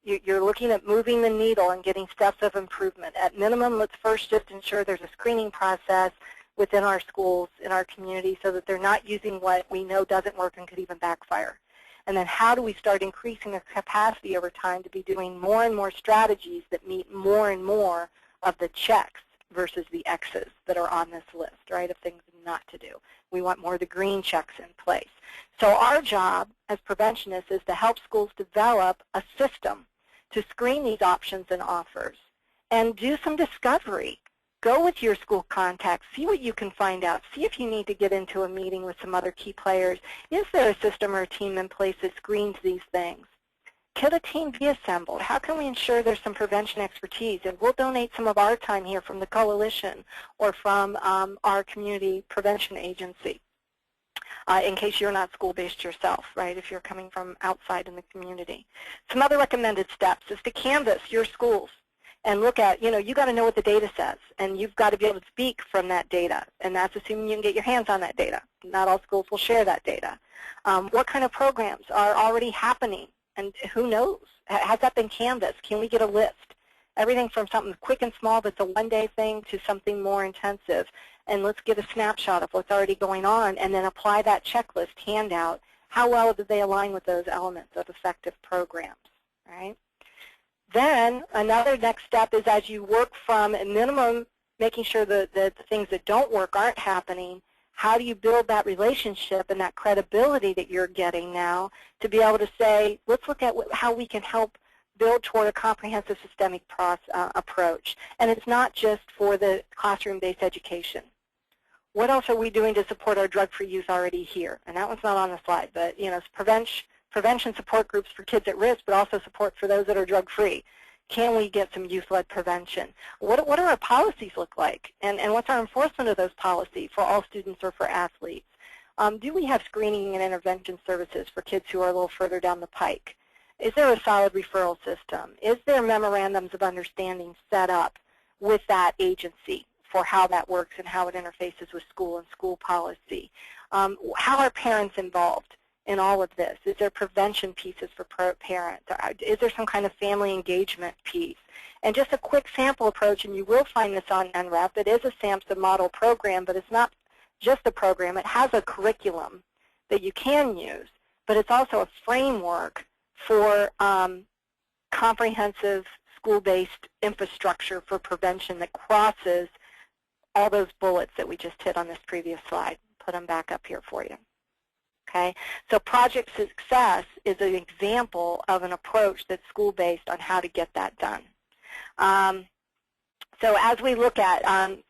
You're looking at moving the needle and getting steps of improvement. At minimum, let's first just ensure there's a screening process within our schools, in our community, so that they're not using what we know doesn't work and could even backfire. And then how do we start increasing the capacity over time to be doing more and more strategies that meet more and more of the checks versus the X's that are on this list, right, of things not to do. We want more of the green checks in place. So our job as preventionists is to help schools develop a system to screen these options and offers and do some discovery. Go with your school contacts, see what you can find out, see if you need to get into a meeting with some other key players. Is there a system or a team in place that screens these things? Could a team be assembled? How can we ensure there's some prevention expertise? And we'll donate some of our time here from the coalition or from our community prevention agency in case you're not school-based yourself, right, if you're coming from outside in the community. Some other recommended steps is to canvass your schools and look at, you got to know what the data says, and you've got to be able to speak from that data, and that's assuming you can get your hands on that data. Not all schools will share that data. What kind of programs are already happening, and who knows? Has that been canvassed? Can we get a list? Everything from something quick and small that's a one-day thing to something more intensive. and let's get a snapshot of what's already going on, and then apply that checklist handout. How well do they align with those elements of effective programs, right? Then another next step is, as you work from a minimum, making sure that the things that don't work aren't happening, how do you build that relationship and that credibility that you're getting now to be able to say, let's look at how we can help build toward a comprehensive systemic approach. And it's not just for the classroom-based education. What else are we doing to support our drug-free youth already here? And that one's not on the slide, but prevention support groups for kids at risk, but also support for those that are drug-free. Can we get some youth-led prevention? What do our policies look like? And what's our enforcement of those policies for all students or for athletes? Do we have screening and intervention services for kids who are a little further down the pike? Is there a solid referral system? Is there memorandums of understanding set up with that agency for how that works and how it interfaces with school and school policy? How are parents involved in all of this? Is there prevention pieces for parents? Is there some kind of family engagement piece? And just a quick sample approach, and you will find this on NREP. It is a SAMHSA model program, but it's not just a program. It has a curriculum that you can use, but it's also a framework for comprehensive school-based infrastructure for prevention that crosses all those bullets that we just hit on this previous slide. Put them back up here for you. Okay, so Project Success is an example of an approach that's school-based on how to get that done. So as we look at,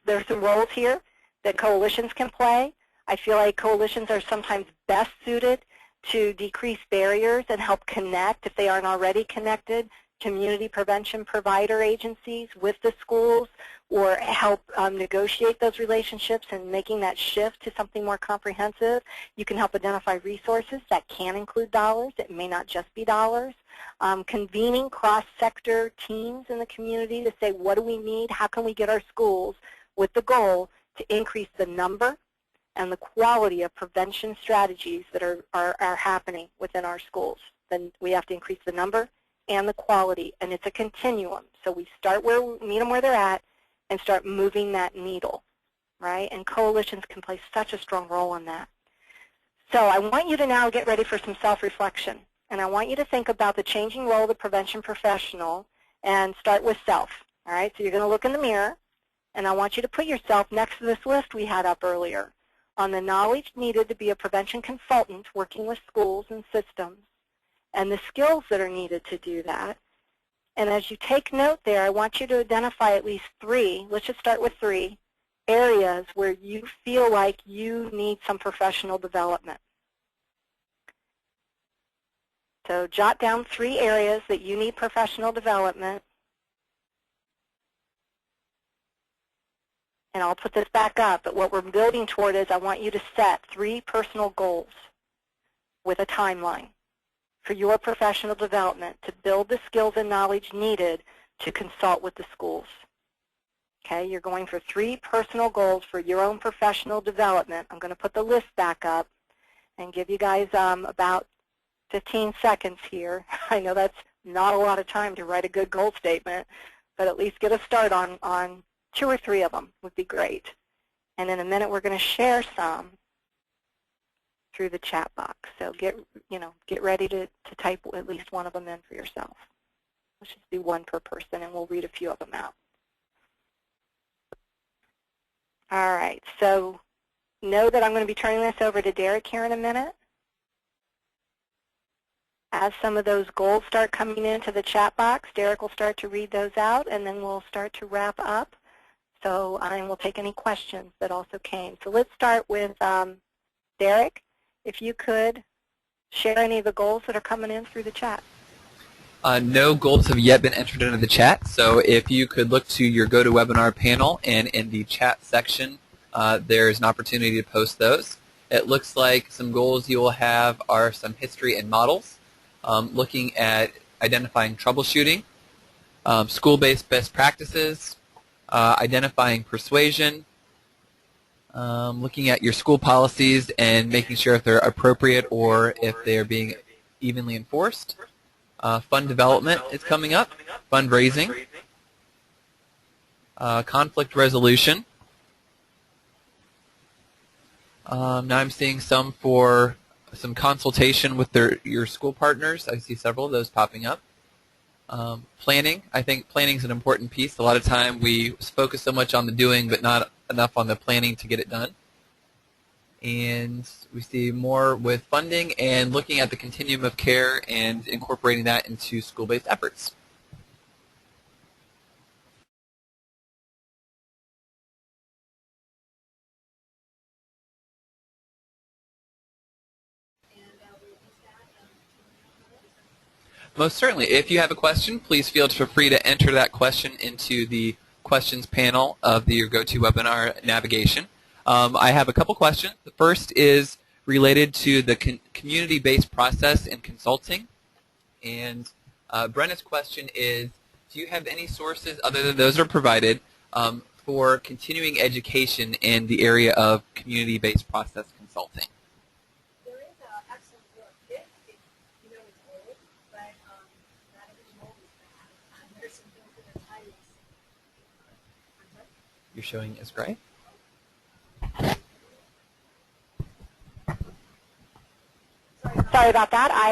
there's some roles here that coalitions can play. I feel like coalitions are sometimes best suited to decrease barriers and help connect, if they aren't already connected, community prevention provider agencies with the schools, or help negotiate those relationships and making that shift to something more comprehensive. You can help identify resources that can include dollars. It may not just be dollars. Convening cross-sector teams in the community to say, what do we need? How can we get our schools with the goal to increase the number and the quality of prevention strategies that are happening within our schools? Then we have to increase the number and the quality, and it's a continuum. So we start where we meet them where they're at and start moving that needle, right? And coalitions can play such a strong role in that. So I want you to now get ready for some self-reflection, and I want you to think about the changing role of the prevention professional and start with self, all right? So you're going to look in the mirror, and I want you to put yourself next to this list we had up earlier on the knowledge needed to be a prevention consultant working with schools and systems, and the skills that are needed to do that. And as you take note there, I want you to identify at least 3, let's just start with 3, areas where you feel like you need some professional development. So jot down 3 areas that you need professional development. And I'll put this back up, but what we're building toward is I want you to set 3 personal goals with a timeline for your professional development to build the skills and knowledge needed to consult with the schools. Okay, you're going for 3 personal goals for your own professional development. I'm going to put the list back up and give you guys about 15 seconds here. I know that's not a lot of time to write a good goal statement, but at least get a start on 2 or 3 of them would be great. And in a minute we're going to share some through the chat box. So get ready to type at least one of them in for yourself. Let's just do 1 per person, and we'll read a few of them out. All right, so know that I'm going to be turning this over to Derek here in a minute. As some of those goals start coming into the chat box, Derek will start to read those out, and then we'll start to wrap up. So and we'll take any questions that also came. So let's start with Derek. If you could share any of the goals that are coming in through the chat. No goals have yet been entered into the chat, so if you could look to your GoToWebinar panel, and in the chat section there's an opportunity to post those. It looks like some goals you will have are some history and models, looking at identifying troubleshooting, school-based best practices, identifying persuasion, looking at your school policies and making sure if they're appropriate or if they're being evenly enforced. Fund development is coming up, fundraising, conflict resolution, Now I'm seeing some for some consultation with your school partners. I see several of those popping up. Planning. I think planning is an important piece. A lot of time we focus so much on the doing but not enough on the planning to get it done. And we see more with funding and looking at the continuum of care and incorporating that into school-based efforts. Most certainly. If you have a question, please feel free to enter that question into the questions panel of your GoToWebinar navigation. I have a couple questions. The first is related to the community-based process in consulting. And Brenna's question is, do you have any sources other than those that are provided for continuing education in the area of community-based process consulting? There is an excellent book. You know it's old, but not everything old is bad. There's some things that are timeless. You're showing is gray? Sorry about that. I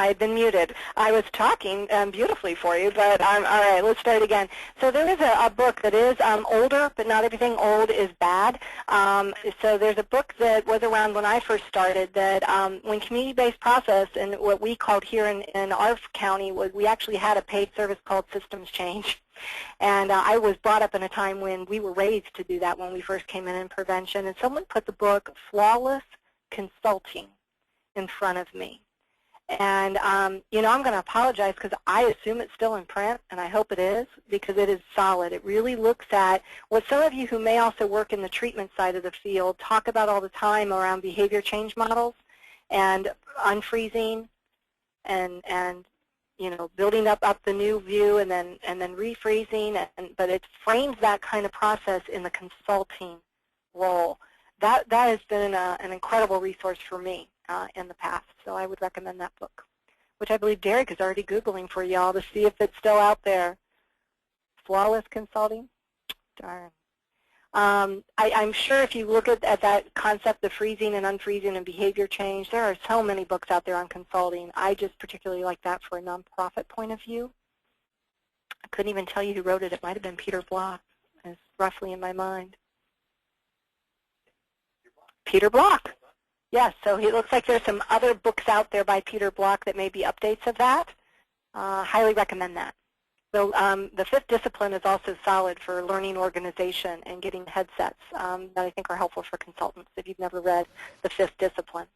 had been muted. I was talking beautifully for you, but all right. Let's start again. So there is a book that is older, but not everything old is bad. So there's a book that was around when I first started that when community-based process and what we called here in our county was we actually had a paid service called systems change. And I was brought up in a time when we were raised to do that when we first came in prevention. And someone put the book Flawless Consulting in front of me. And, you know, I'm going to apologize because I assume it's still in print, and I hope it is, because it is solid. It really looks at what some of you who may also work in the treatment side of the field talk about all the time around behavior change models and unfreezing and you know, building up the new view and then refreezing. But it frames that kind of process in the consulting role. That has been an incredible resource for me in the past, so I would recommend that book, which I believe Derek is already Googling for y'all to see if it's still out there. Flawless Consulting? Darn. I'm sure if you look at that concept of freezing and unfreezing and behavior change, there are so many books out there on consulting. I just particularly like that for a nonprofit point of view. I couldn't even tell you who wrote it. It might have been Peter Block. It's roughly in my mind. Peter Block. Yes, so it looks like there's some other books out there by Peter Block that may be updates of that. Highly recommend that. So the fifth discipline is also solid for learning organization and getting headsets that I think are helpful for consultants if you've never read the fifth discipline.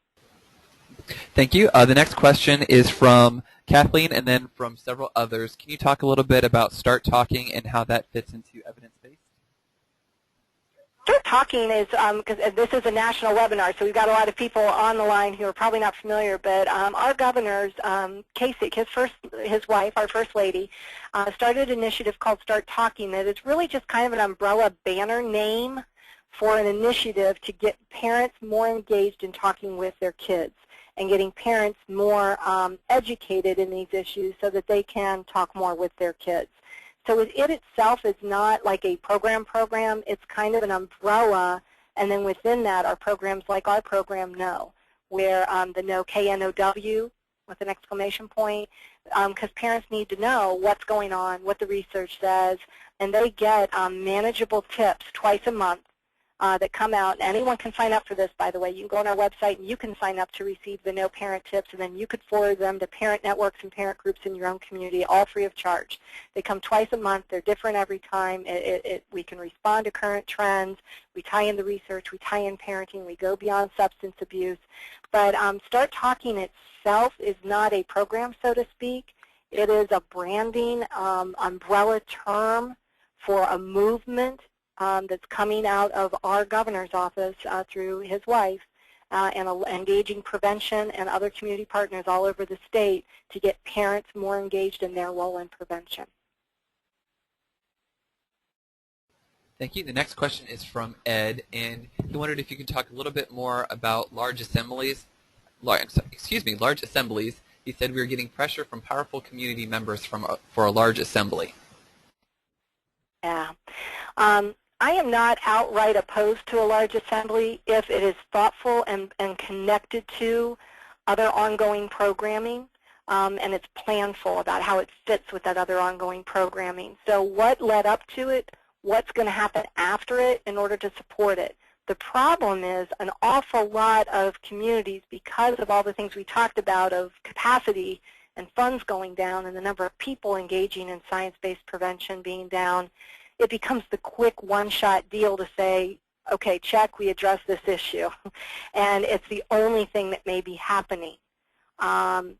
Thank you. The next question is from Kathleen and then from several others. Can you talk a little bit about Start Talking and how that fits into evidence-based? Start Talking is, because this is a national webinar, so we've got a lot of people on the line who are probably not familiar, but our governor's, Kasich, his wife, our First Lady, started an initiative called Start Talking that is really just kind of an umbrella banner name for an initiative to get parents more engaged in talking with their kids and getting parents more educated in these issues so that they can talk more with their kids. So it itself is not like a program. It's kind of an umbrella, and then within that are programs like our program KNOW, where the KNOW, K-N-O-W, with an exclamation point, because parents need to know what's going on, what the research says, and they get manageable tips twice a month that come out. Anyone can sign up for this, by the way. You can go on our website and you can sign up to receive the KNOW Parent Tips, and then you could forward them to parent networks and parent groups in your own community, all free of charge. They come twice a month. They're different every time. We can respond to current trends. We tie in the research. We tie in parenting. We go beyond substance abuse. But Start Talking itself is not a program, so to speak. It is a branding umbrella term for a movement that's coming out of our governor's office through his wife and engaging prevention and other community partners all over the state to get parents more engaged in their role in prevention. Thank you. The next question is from Ed, and he wondered if you could talk a little bit more about large assemblies. Large assemblies. He said we were getting pressure from powerful community members for a large assembly. Yeah. I am not outright opposed to a large assembly if it is thoughtful and connected to other ongoing programming, and it's planful about how it fits with that other ongoing programming. So what led up to it, what's going to happen after it in order to support it. The problem is an awful lot of communities, because of all the things we talked about of capacity and funds going down and the number of people engaging in science-based prevention being down, it becomes the quick one-shot deal to say, okay, check, we address this issue. And it's the only thing that may be happening. And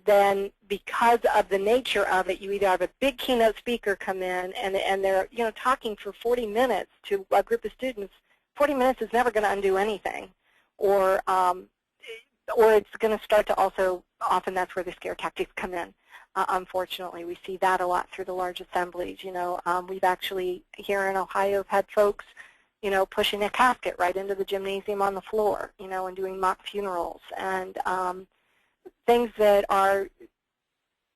then because of the nature of it, you either have a big keynote speaker come in and they're talking for 40 minutes to a group of students. 40 minutes is never going to undo anything, or it's going to start to also, often that's where the scare tactics come in. Unfortunately, we see that a lot through the large assemblies. We've actually, here in Ohio, had folks, pushing a casket right into the gymnasium on the floor, and doing mock funerals, and things that are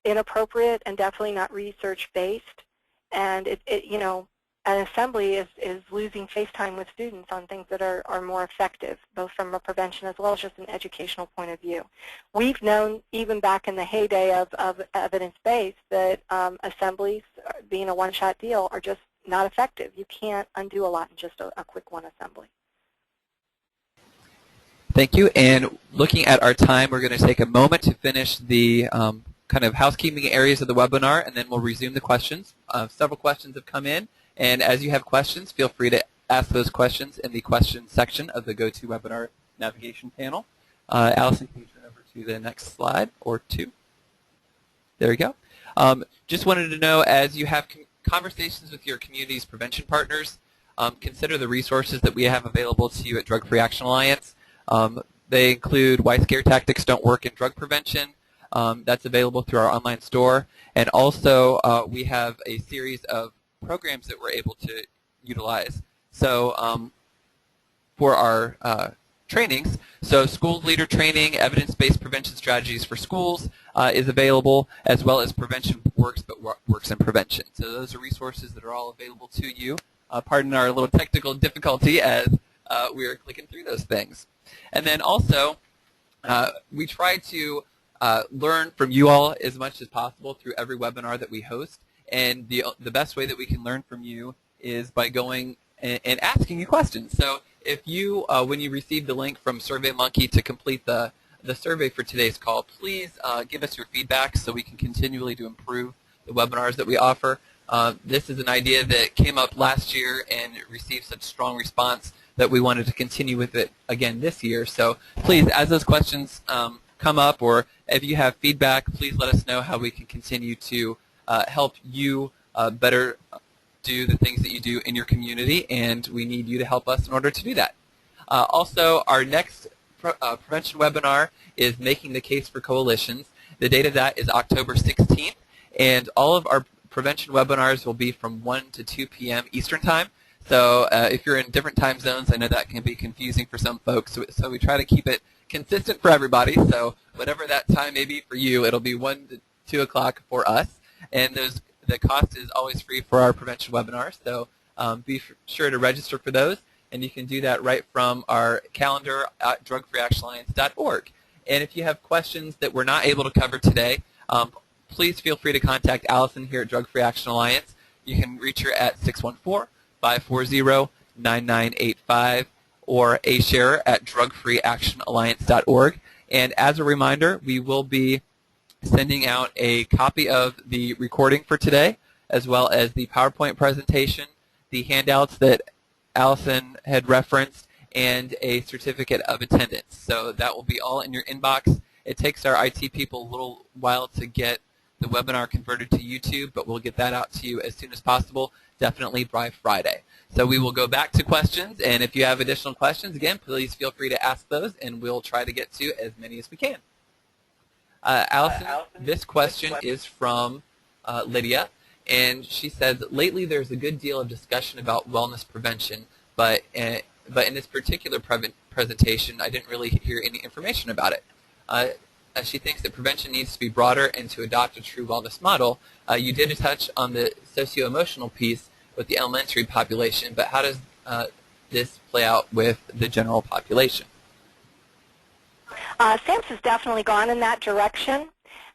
inappropriate and definitely not research-based. And an assembly is losing face time with students on things that are more effective, both from a prevention as well as just an educational point of view. We've known, even back in the heyday of evidence-based, that assemblies, being a one-shot deal, are just not effective. You can't undo a lot in just a quick one assembly. Thank you. And looking at our time, we're going to take a moment to finish the kind of housekeeping areas of the webinar, and then we'll resume the questions. Several questions have come in. And as you have questions, feel free to ask those questions in the questions section of the GoToWebinar navigation panel. Allison, can you turn over to the next slide or two? There we go. Just wanted to know, as you have conversations with your community's prevention partners, consider the resources that we have available to you at Drug Free Action Alliance. They include Why Scare Tactics Don't Work in Drug Prevention. That's available through our online store. And also, we have a series of programs that we're able to utilize. So for our trainings, so schools leader training, evidence-based prevention strategies for schools is available, as well as prevention works, but works in prevention. So those are resources that are all available to you. Pardon our little technical difficulty as we are clicking through those things. And then also, we try to learn from you all as much as possible through every webinar that we host. And the best way that we can learn from you is by going and asking you questions. So if you, when you receive the link from SurveyMonkey to complete the survey for today's call, please give us your feedback so we can continually to improve the webinars that we offer. This is an idea that came up last year and it received such strong response that we wanted to continue with it again this year. So please, as those questions come up, or if you have feedback, please let us know how we can continue to help you better do the things that you do in your community, and we need you to help us in order to do that. Also, our next prevention webinar is Making the Case for Coalitions. The date of that is October 16th, and all of our prevention webinars will be from 1 to 2 p.m. Eastern Time. So if you're in different time zones, I know that can be confusing for some folks, so we try to keep it consistent for everybody. So whatever that time may be for you, it'll be 1 to 2 o'clock for us. And the cost is always free for our prevention webinars, so be sure to register for those, and you can do that right from our calendar at drugfreeactionalliance.org. And if you have questions that we're not able to cover today, please feel free to contact Allison here at Drug Free Action Alliance. You can reach her at 614-540-9985 or ashare at drugfreeactionalliance.org. And as a reminder, we will be sending out a copy of the recording for today, as well as the PowerPoint presentation, the handouts that Allison had referenced, and a certificate of attendance. So that will be all in your inbox. It takes our IT people a little while to get the webinar converted to YouTube, but we'll get that out to you as soon as possible, definitely by Friday. So we will go back to questions, and if you have additional questions, again, please feel free to ask those, and we'll try to get to as many as we can. Allison, this question is from Lydia, and she says, lately there's a good deal of discussion about wellness prevention, but in this particular presentation, I didn't really hear any information about it. She thinks that prevention needs to be broader and to adopt a true wellness model. You did touch on the socio-emotional piece, with the elementary population, but how does this play out with the general population? SAMPS has definitely gone in that direction.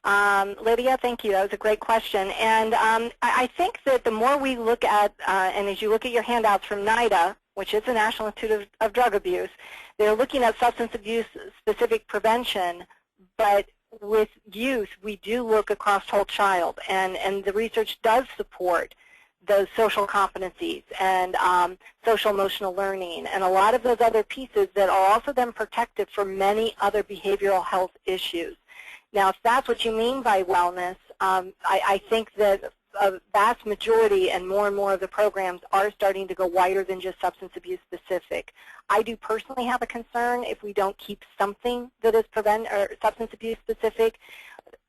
Lydia, thank you. That was a great question. And I think that the more we look at, and as you look at your handouts from NIDA, which is the National Institute of Drug Abuse, they're looking at substance abuse-specific prevention, but with youth, we do look across whole child, and the research does support those social competencies and social emotional learning and a lot of those other pieces that are also then protective for many other behavioral health issues. Now, if that's what you mean by wellness, I think that a vast majority and more of the programs are starting to go wider than just substance abuse specific. I do personally have a concern if we don't keep something that is substance abuse specific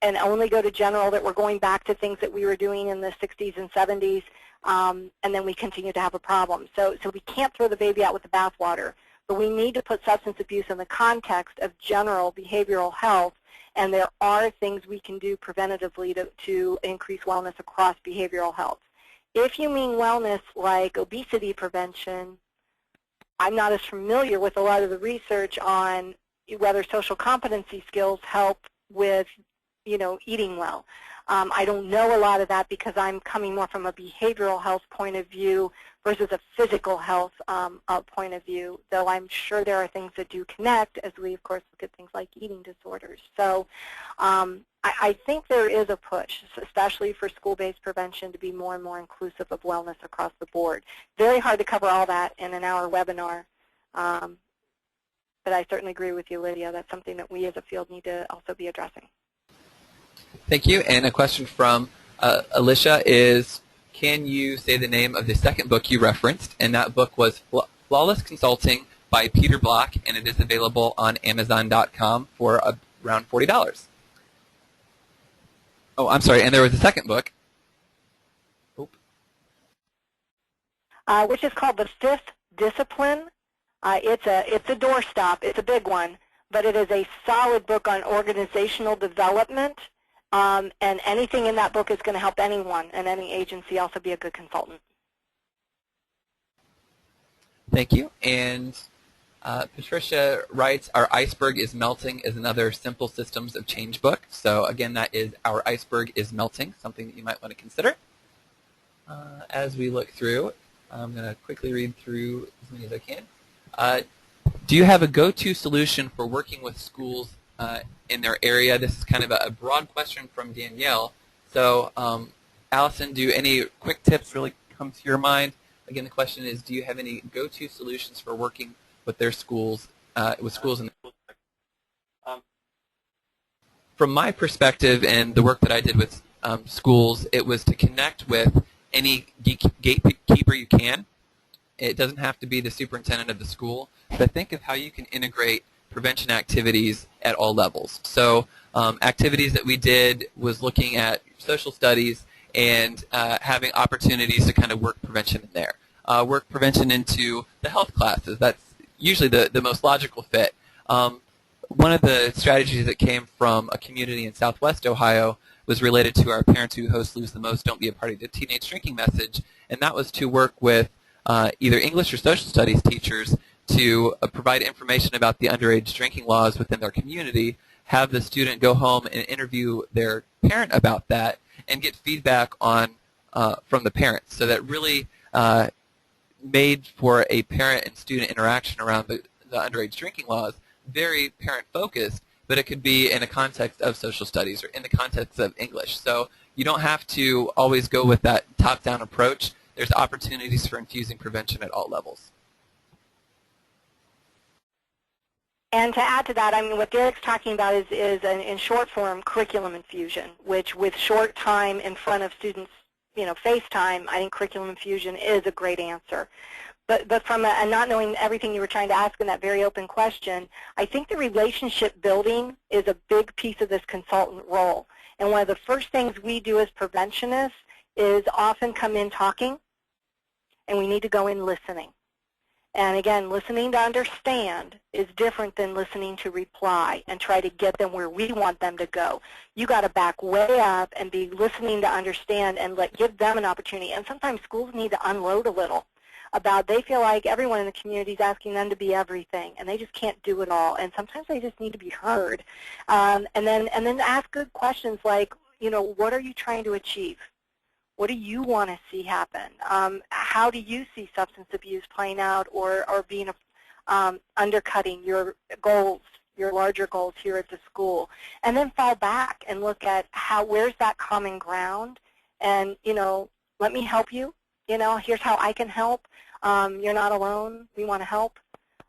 and only go to general, that we're going back to things that we were doing in the 60s and 70s, and then we continue to have a problem. So we can't throw the baby out with the bathwater, but we need to put substance abuse in the context of general behavioral health, and there are things we can do preventatively to increase wellness across behavioral health. If you mean wellness like obesity prevention, I'm not as familiar with a lot of the research on whether social competency skills help with, eating well. I don't know a lot of that because I'm coming more from a behavioral health point of view versus a physical health point of view, though I'm sure there are things that do connect as we, of course, look at things like eating disorders. So I think there is a push, especially for school-based prevention, to be more and more inclusive of wellness across the board. Very hard to cover all that in an hour webinar, but I certainly agree with you, Lydia. That's something that we as a field need to also be addressing. Thank you. And a question from Alicia is, can you say the name of the second book you referenced? And that book was Flawless Consulting by Peter Block, and it is available on Amazon.com for around $40. Oh, I'm sorry, and there was a second book. Which is called The Fifth Discipline. It's a doorstop. It's a big one, but it is a solid book on organizational development. And anything in that book is going to help anyone and any agency also be a good consultant. Thank you. And Patricia writes, Our Iceberg is Melting is another Simple Systems of Change book. So again, that is Our Iceberg is Melting, something that you might want to consider. As we look through, I'm going to quickly read through as many as I can. Do you have a go-to solution for working with schools in their area? This is kind of a broad question from Danielle. So Allison, do any quick tips really come to your mind? Again, the question is, do you have any go-to solutions for working with their schools, with schools in the school sector? From my perspective and the work that I did with schools, it was to connect with any gatekeeper you can. It doesn't have to be the superintendent of the school, but think of how you can integrate prevention activities at all levels. So activities that we did was looking at social studies and having opportunities to kind of work prevention in there. Work prevention into the health classes. That's usually the most logical fit. One of the strategies that came from a community in Southwest Ohio was related to our Parents Who Host Lose the Most Don't Be a Party to Teenage Drinking message, and that was to work with either English or social studies teachers to provide information about the underage drinking laws within their community, have the student go home and interview their parent about that, and get feedback on from the parents. So that really made for a parent and student interaction around the underage drinking laws very parent-focused, but it could be in a context of social studies or in the context of English. So you don't have to always go with that top-down approach. There's opportunities for infusing prevention at all levels. And to add to that, I mean, what Derek's talking about is in short form, curriculum infusion, which with short time in front of students, face time, I think curriculum infusion is a great answer. But from and not knowing everything you were trying to ask in that very open question, I think the relationship building is a big piece of this consultant role. And one of the first things we do as preventionists is often come in talking, and we need to go in listening. And again, listening to understand is different than listening to reply and try to get them where we want them to go. You got to back way up and be listening to understand and give them an opportunity. And sometimes schools need to unload a little about they feel like everyone in the community is asking them to be everything, and they just can't do it all. And sometimes they just need to be heard. And then ask good questions like, what are you trying to achieve? What do you want to see happen? How do you see substance abuse playing out or being undercutting your goals, your larger goals here at the school? And then fall back and look at where's that common ground, and let me help you. Here's how I can help. You're not alone. We want to help.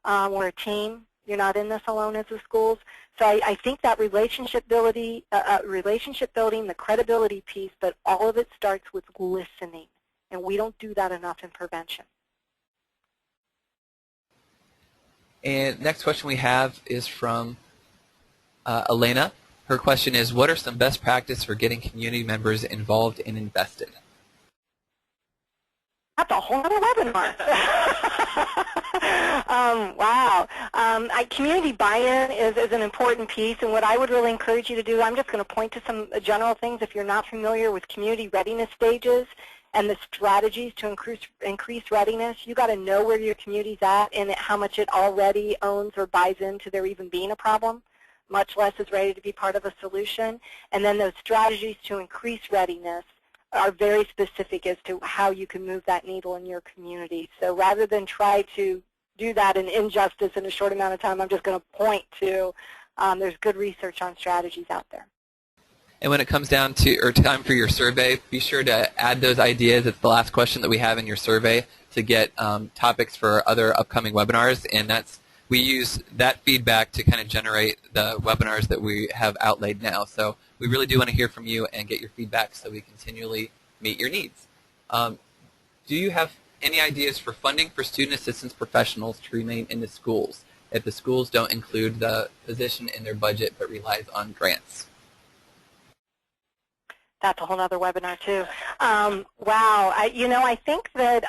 We're a team. You're not in this alone as the schools. So I think that relationship building, the credibility piece, but all of it starts with listening, and we don't do that enough in prevention. And next question we have is from Elena. Her question is, what are some best practices for getting community members involved and invested? That's a whole other webinar. Wow. Community buy-in is an important piece, and what I would really encourage you to do, I'm just going to point to some general things. If you're not familiar with community readiness stages and the strategies to increase readiness, you got to know where your community's at and how much it already owns or buys into there even being a problem, much less is ready to be part of a solution. And then those strategies to increase readiness are very specific as to how you can move that needle in your community. So rather than try to do that in injustice in a short amount of time, I'm just going to point to there's good research on strategies out there. And when it comes down to time for your survey, be sure to add those ideas. It's the last question that we have in your survey to get topics for other upcoming webinars, and we use that feedback to kind of generate the webinars that we have outlaid now. So we really do want to hear from you and get your feedback so we continually meet your needs. Do you have any ideas for funding for student assistance professionals to remain in the schools if the schools don't include the position in their budget but relies on grants? That's a whole other webinar too. Wow, I think that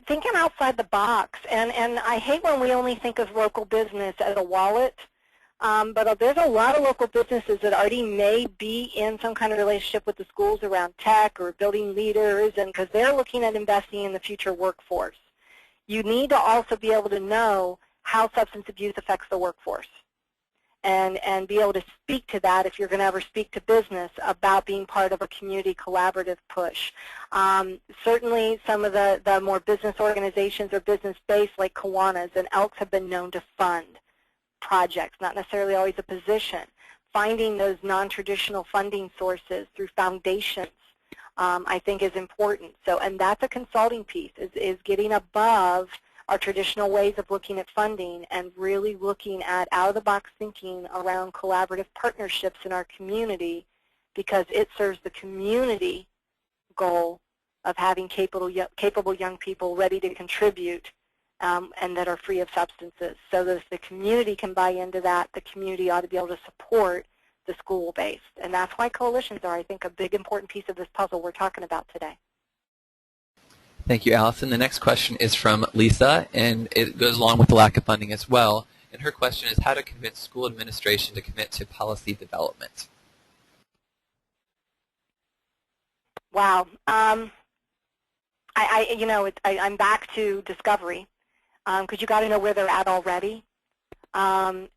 thinking outside the box, and I hate when we only think of local business as a wallet, but there's a lot of local businesses that already may be in some kind of relationship with the schools around tech or building leaders, and because they're looking at investing in the future workforce. You need to also be able to know how substance abuse affects the workforce, and be able to speak to that if you're going to ever speak to business about being part of a community collaborative push. Certainly some of the more business organizations or business-based like Kiwanis and Elks have been known to fund projects, not necessarily always a position. Finding those non-traditional funding sources through foundations I think is important. So, and that's a consulting piece, is getting above our traditional ways of looking at funding and really looking at out-of-the-box thinking around collaborative partnerships in our community, because it serves the community goal of having capable young people ready to contribute and that are free of substances. So that if the community can buy into that, the community ought to be able to support the school-based. And that's why coalitions are, I think, a big important piece of this puzzle we're talking about today. Thank you, Allison. The next question is from Lisa, and it goes along with the lack of funding as well. And her question is how to convince school administration to commit to policy development. Wow. I'm back to discovery, because you got to know where they're at already, and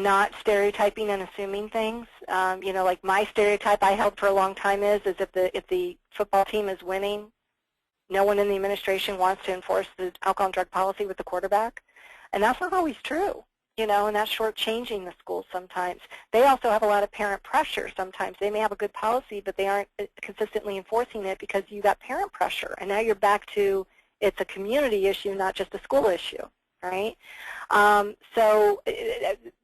not stereotyping and assuming things. Like my stereotype I held for a long time is if the football team is winning, no one in the administration wants to enforce the alcohol and drug policy with the quarterback. And that's not always true, and that's shortchanging the schools sometimes. They also have a lot of parent pressure sometimes. They may have a good policy, but they aren't consistently enforcing it because you got parent pressure. And now you're back to it's a community issue, not just a school issue, right?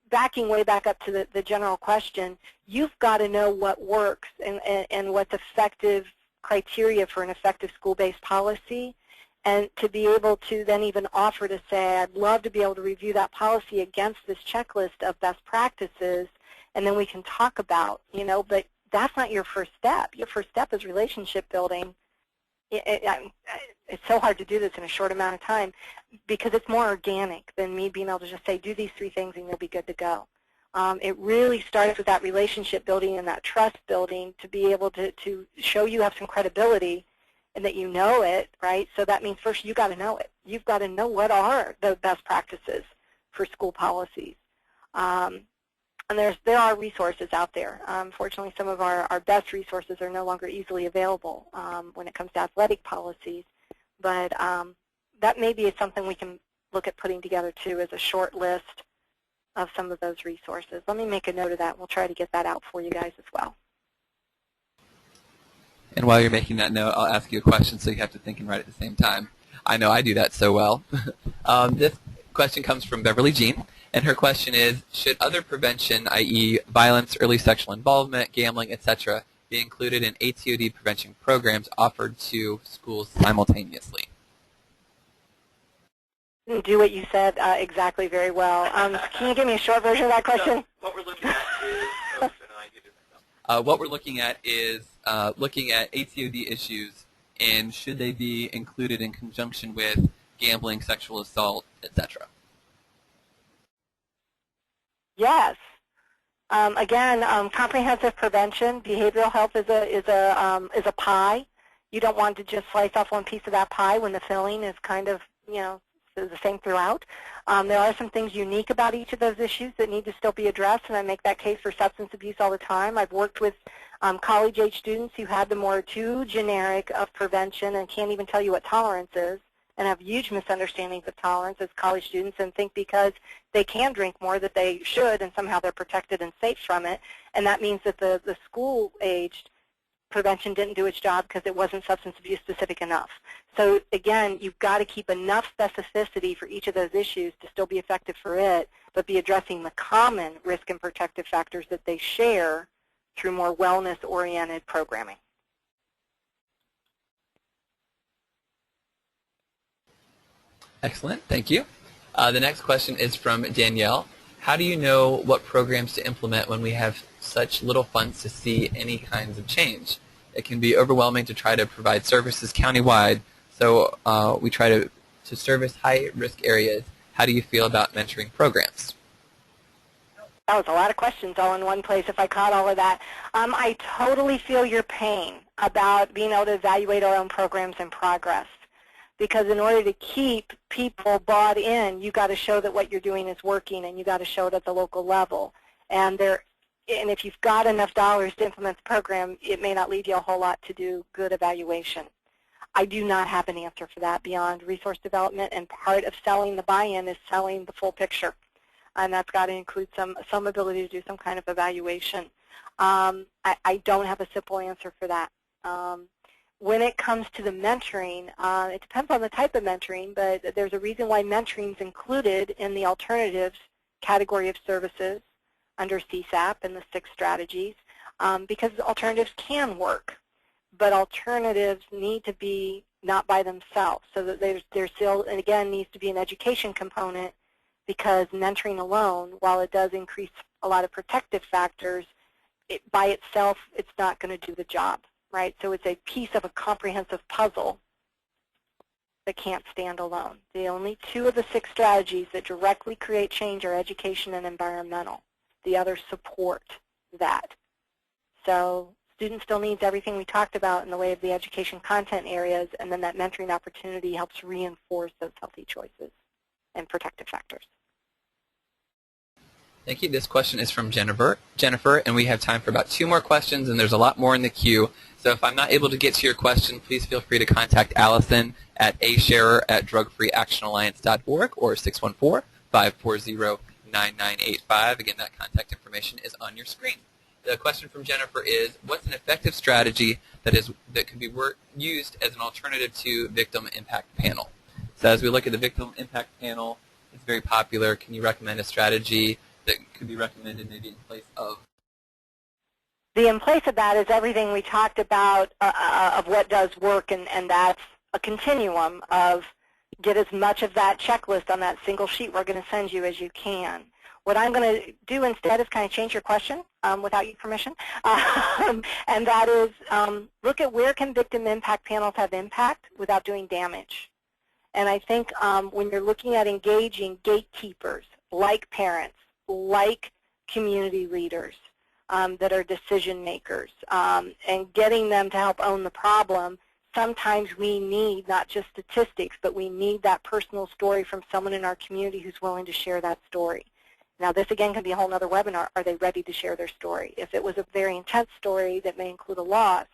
Backing way back up to the general question, you've got to know what works and what's effective criteria for an effective school-based policy, and to be able to then even offer to say, I'd love to be able to review that policy against this checklist of best practices, and then we can talk about, but that's not your first step. Your first step is relationship building it's so hard to do this in a short amount of time because it's more organic than me being able to just say, do these 3 things and you'll be good to go. It really starts with that relationship building and that trust building to be able to show you have some credibility and that you know it, right? So that means first you got to know it. You've got to know what are the best practices for school policies. And there are resources out there. Fortunately, some of our best resources are no longer easily available when it comes to athletic policies. But that may be something we can look at putting together, too, as a short list of some of those resources. Let me make a note of that. We'll try to get that out for you guys as well. And while you're making that note, I'll ask you a question so you have to think and write at the same time. I know I do that so well. This question comes from Beverly Jean, and her question is, should other prevention, i.e. violence, early sexual involvement, gambling, etc., be included in ATOD prevention programs offered to schools simultaneously? Do what you said exactly very well. Can you give me a short version of that question? What we're looking at is what we're looking at is looking at ATOD issues and should they be included in conjunction with gambling, sexual assault, etc. Yes. Again, comprehensive prevention, behavioral health is a pie. You don't want to just slice off one piece of that pie when the filling is kind of, the same throughout. There are some things unique about each of those issues that need to still be addressed, and I make that case for substance abuse all the time. I've worked with college-age students who had the more too generic of prevention and can't even tell you what tolerance is, and have huge misunderstandings of tolerance as college students and think because they can drink more that they should and somehow they're protected and safe from it, and that means that the school-aged prevention didn't do its job because it wasn't substance abuse specific enough. So again, you've got to keep enough specificity for each of those issues to still be effective for it, but be addressing the common risk and protective factors that they share through more wellness-oriented programming. Excellent, thank you. The next question is from Danielle. How do you know what programs to implement when we have such little funds to see any kinds of change? It can be overwhelming to try to provide services countywide, so we try to service high-risk areas. How do you feel about mentoring programs? That was a lot of questions all in one place if I caught all of that. I totally feel your pain about being able to evaluate our own programs in progress. Because in order to keep people bought in, you got to show that what you're doing is working, and you got to show it at the local level. And if you've got enough dollars to implement the program, it may not leave you a whole lot to do good evaluation. I do not have an answer for that beyond resource development, and part of selling the buy-in is selling the full picture, and that's got to include some ability to do some kind of evaluation. I don't have a simple answer for that. When it comes to the mentoring, it depends on the type of mentoring, but there's a reason why mentoring is included in the alternatives category of services under CSAP and the 6 strategies, because alternatives can work, but alternatives need to be not by themselves, so that there's still, and again, needs to be an education component, because mentoring alone, while it does increase a lot of protective factors, by itself, it's not going to do the job. Right? So it's a piece of a comprehensive puzzle that can't stand alone. The only 2 of the 6 strategies that directly create change are education and environmental. The others support that. So student still needs everything we talked about in the way of the education content areas, and then that mentoring opportunity helps reinforce those healthy choices and protective factors. Thank you. This question is from Jennifer, and we have time for about 2 more questions, and there's a lot more in the queue. So if I'm not able to get to your question, please feel free to contact Allison at asharer@drugfreeactionalliance.org or 614-540-9985. Again, that contact information is on your screen. The question from Jennifer is, what's an effective strategy that can be used as an alternative to victim impact panel? So as we look at the victim impact panel, it's very popular. Can you recommend a strategy that could be recommended maybe in place of? In place of that is everything we talked about of what does work, and that's a continuum of get as much of that checklist on that single sheet we're going to send you as you can. What I'm going to do instead is kind of change your question without your permission, and that is look at where can victim impact panels have impact without doing damage. And I think when you're looking at engaging gatekeepers, like parents, like community leaders that are decision makers, and getting them to help own the problem, sometimes we need not just statistics, but we need that personal story from someone in our community who's willing to share that story. Now, this again can be a whole other webinar. Are they ready to share their story? If it was a very intense story that may include a loss,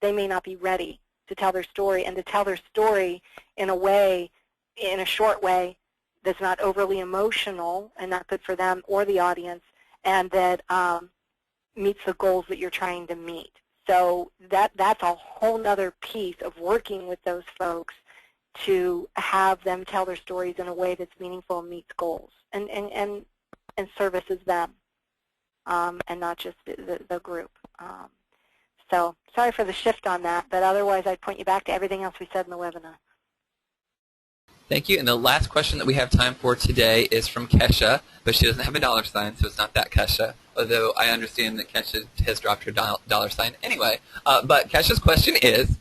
they may not be ready to tell their story, and to tell their story in a way, in a short way, that's not overly emotional and not good for them or the audience, and that meets the goals that you're trying to meet. So that's a whole other piece of working with those folks to have them tell their stories in a way that's meaningful and meets goals and services them, and not just the group. So sorry for the shift on that, but otherwise I'd point you back to everything else we said in the webinar. Thank you. And the last question that we have time for today is from Kesha, but she doesn't have a dollar sign, so it's not that Kesha, although I understand that Kesha has dropped her dollar sign anyway. But Kesha's question is,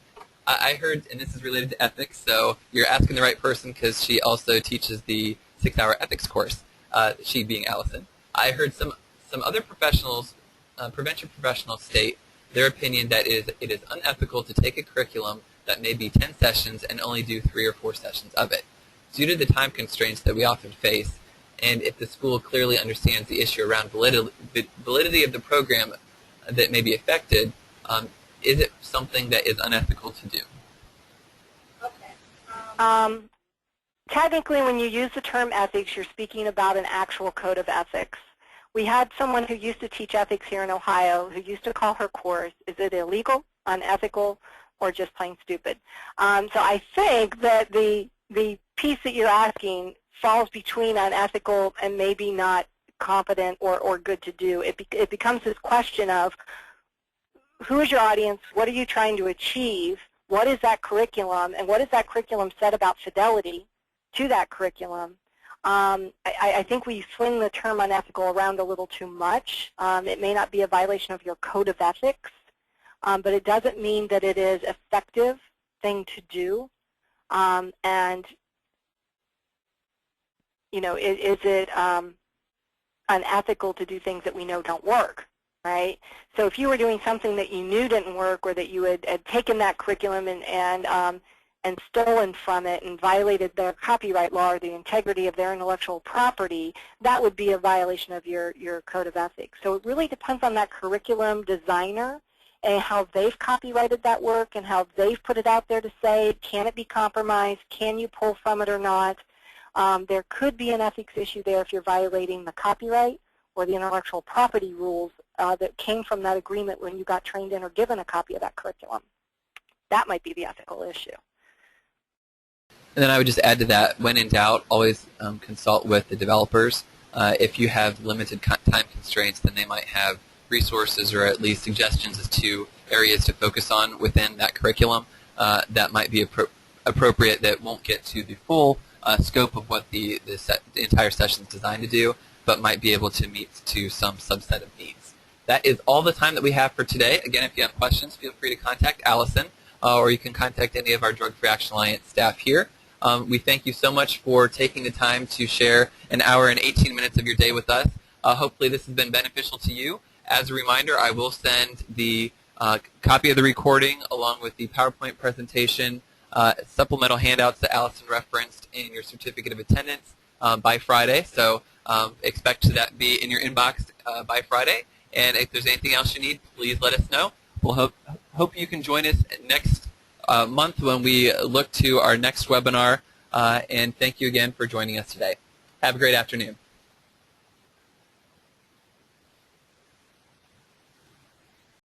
I heard, and this is related to ethics, so you're asking the right person because she also teaches the 6-hour ethics course, she being Allison. I heard some other professionals, prevention professionals state their opinion that it is unethical to take a curriculum that may be 10 sessions and only do 3 or 4 sessions of it. Due to the time constraints that we often face, and if the school clearly understands the issue around validity of the program that may be affected, is it something that is unethical to do? Okay. Technically, when you use the term ethics, you're speaking about an actual code of ethics. We had someone who used to teach ethics here in Ohio who used to call her course, is it illegal, unethical, or just plain stupid? So I think that the piece that you're asking falls between unethical and maybe not competent or good to do. It becomes this question of who is your audience, what are you trying to achieve, what is that curriculum, and what does that curriculum said about fidelity to that curriculum. I think we swing the term unethical around a little too much. It may not be a violation of your code of ethics, but it doesn't mean that it is an effective thing to do. And, you know, is it unethical to do things that we know don't work, right? So if you were doing something that you knew didn't work, or that you had taken that curriculum and stolen from it and violated their copyright law or the integrity of their intellectual property, that would be a violation of your code of ethics. So it really depends on that curriculum designer and how they've copyrighted that work and how they've put it out there to say, can it be compromised, can you pull from it or not. There could be an ethics issue there if you're violating the copyright or the intellectual property rules that came from that agreement when you got trained in or given a copy of that curriculum. That might be the ethical issue. And then I would just add to that, when in doubt, always consult with the developers. If you have limited time constraints, then they might have resources or at least suggestions as to areas to focus on within that curriculum that might be appropriate, that won't get to the full scope of what the entire session is designed to do, but might be able to meet to some subset of needs. That is all the time that we have for today. Again, if you have questions, feel free to contact Allison, or you can contact any of our Drug-Free Action Alliance staff here. We thank you so much for taking the time to share an hour and 18 minutes of your day with us. Hopefully this has been beneficial to you. As a reminder, I will send the copy of the recording along with the PowerPoint presentation, supplemental handouts that Allison referenced in your certificate of attendance by Friday. So expect that be in your inbox by Friday. And if there's anything else you need, please let us know. We'll hope you can join us next month when we look to our next webinar, and thank you again for joining us today. Have a great afternoon.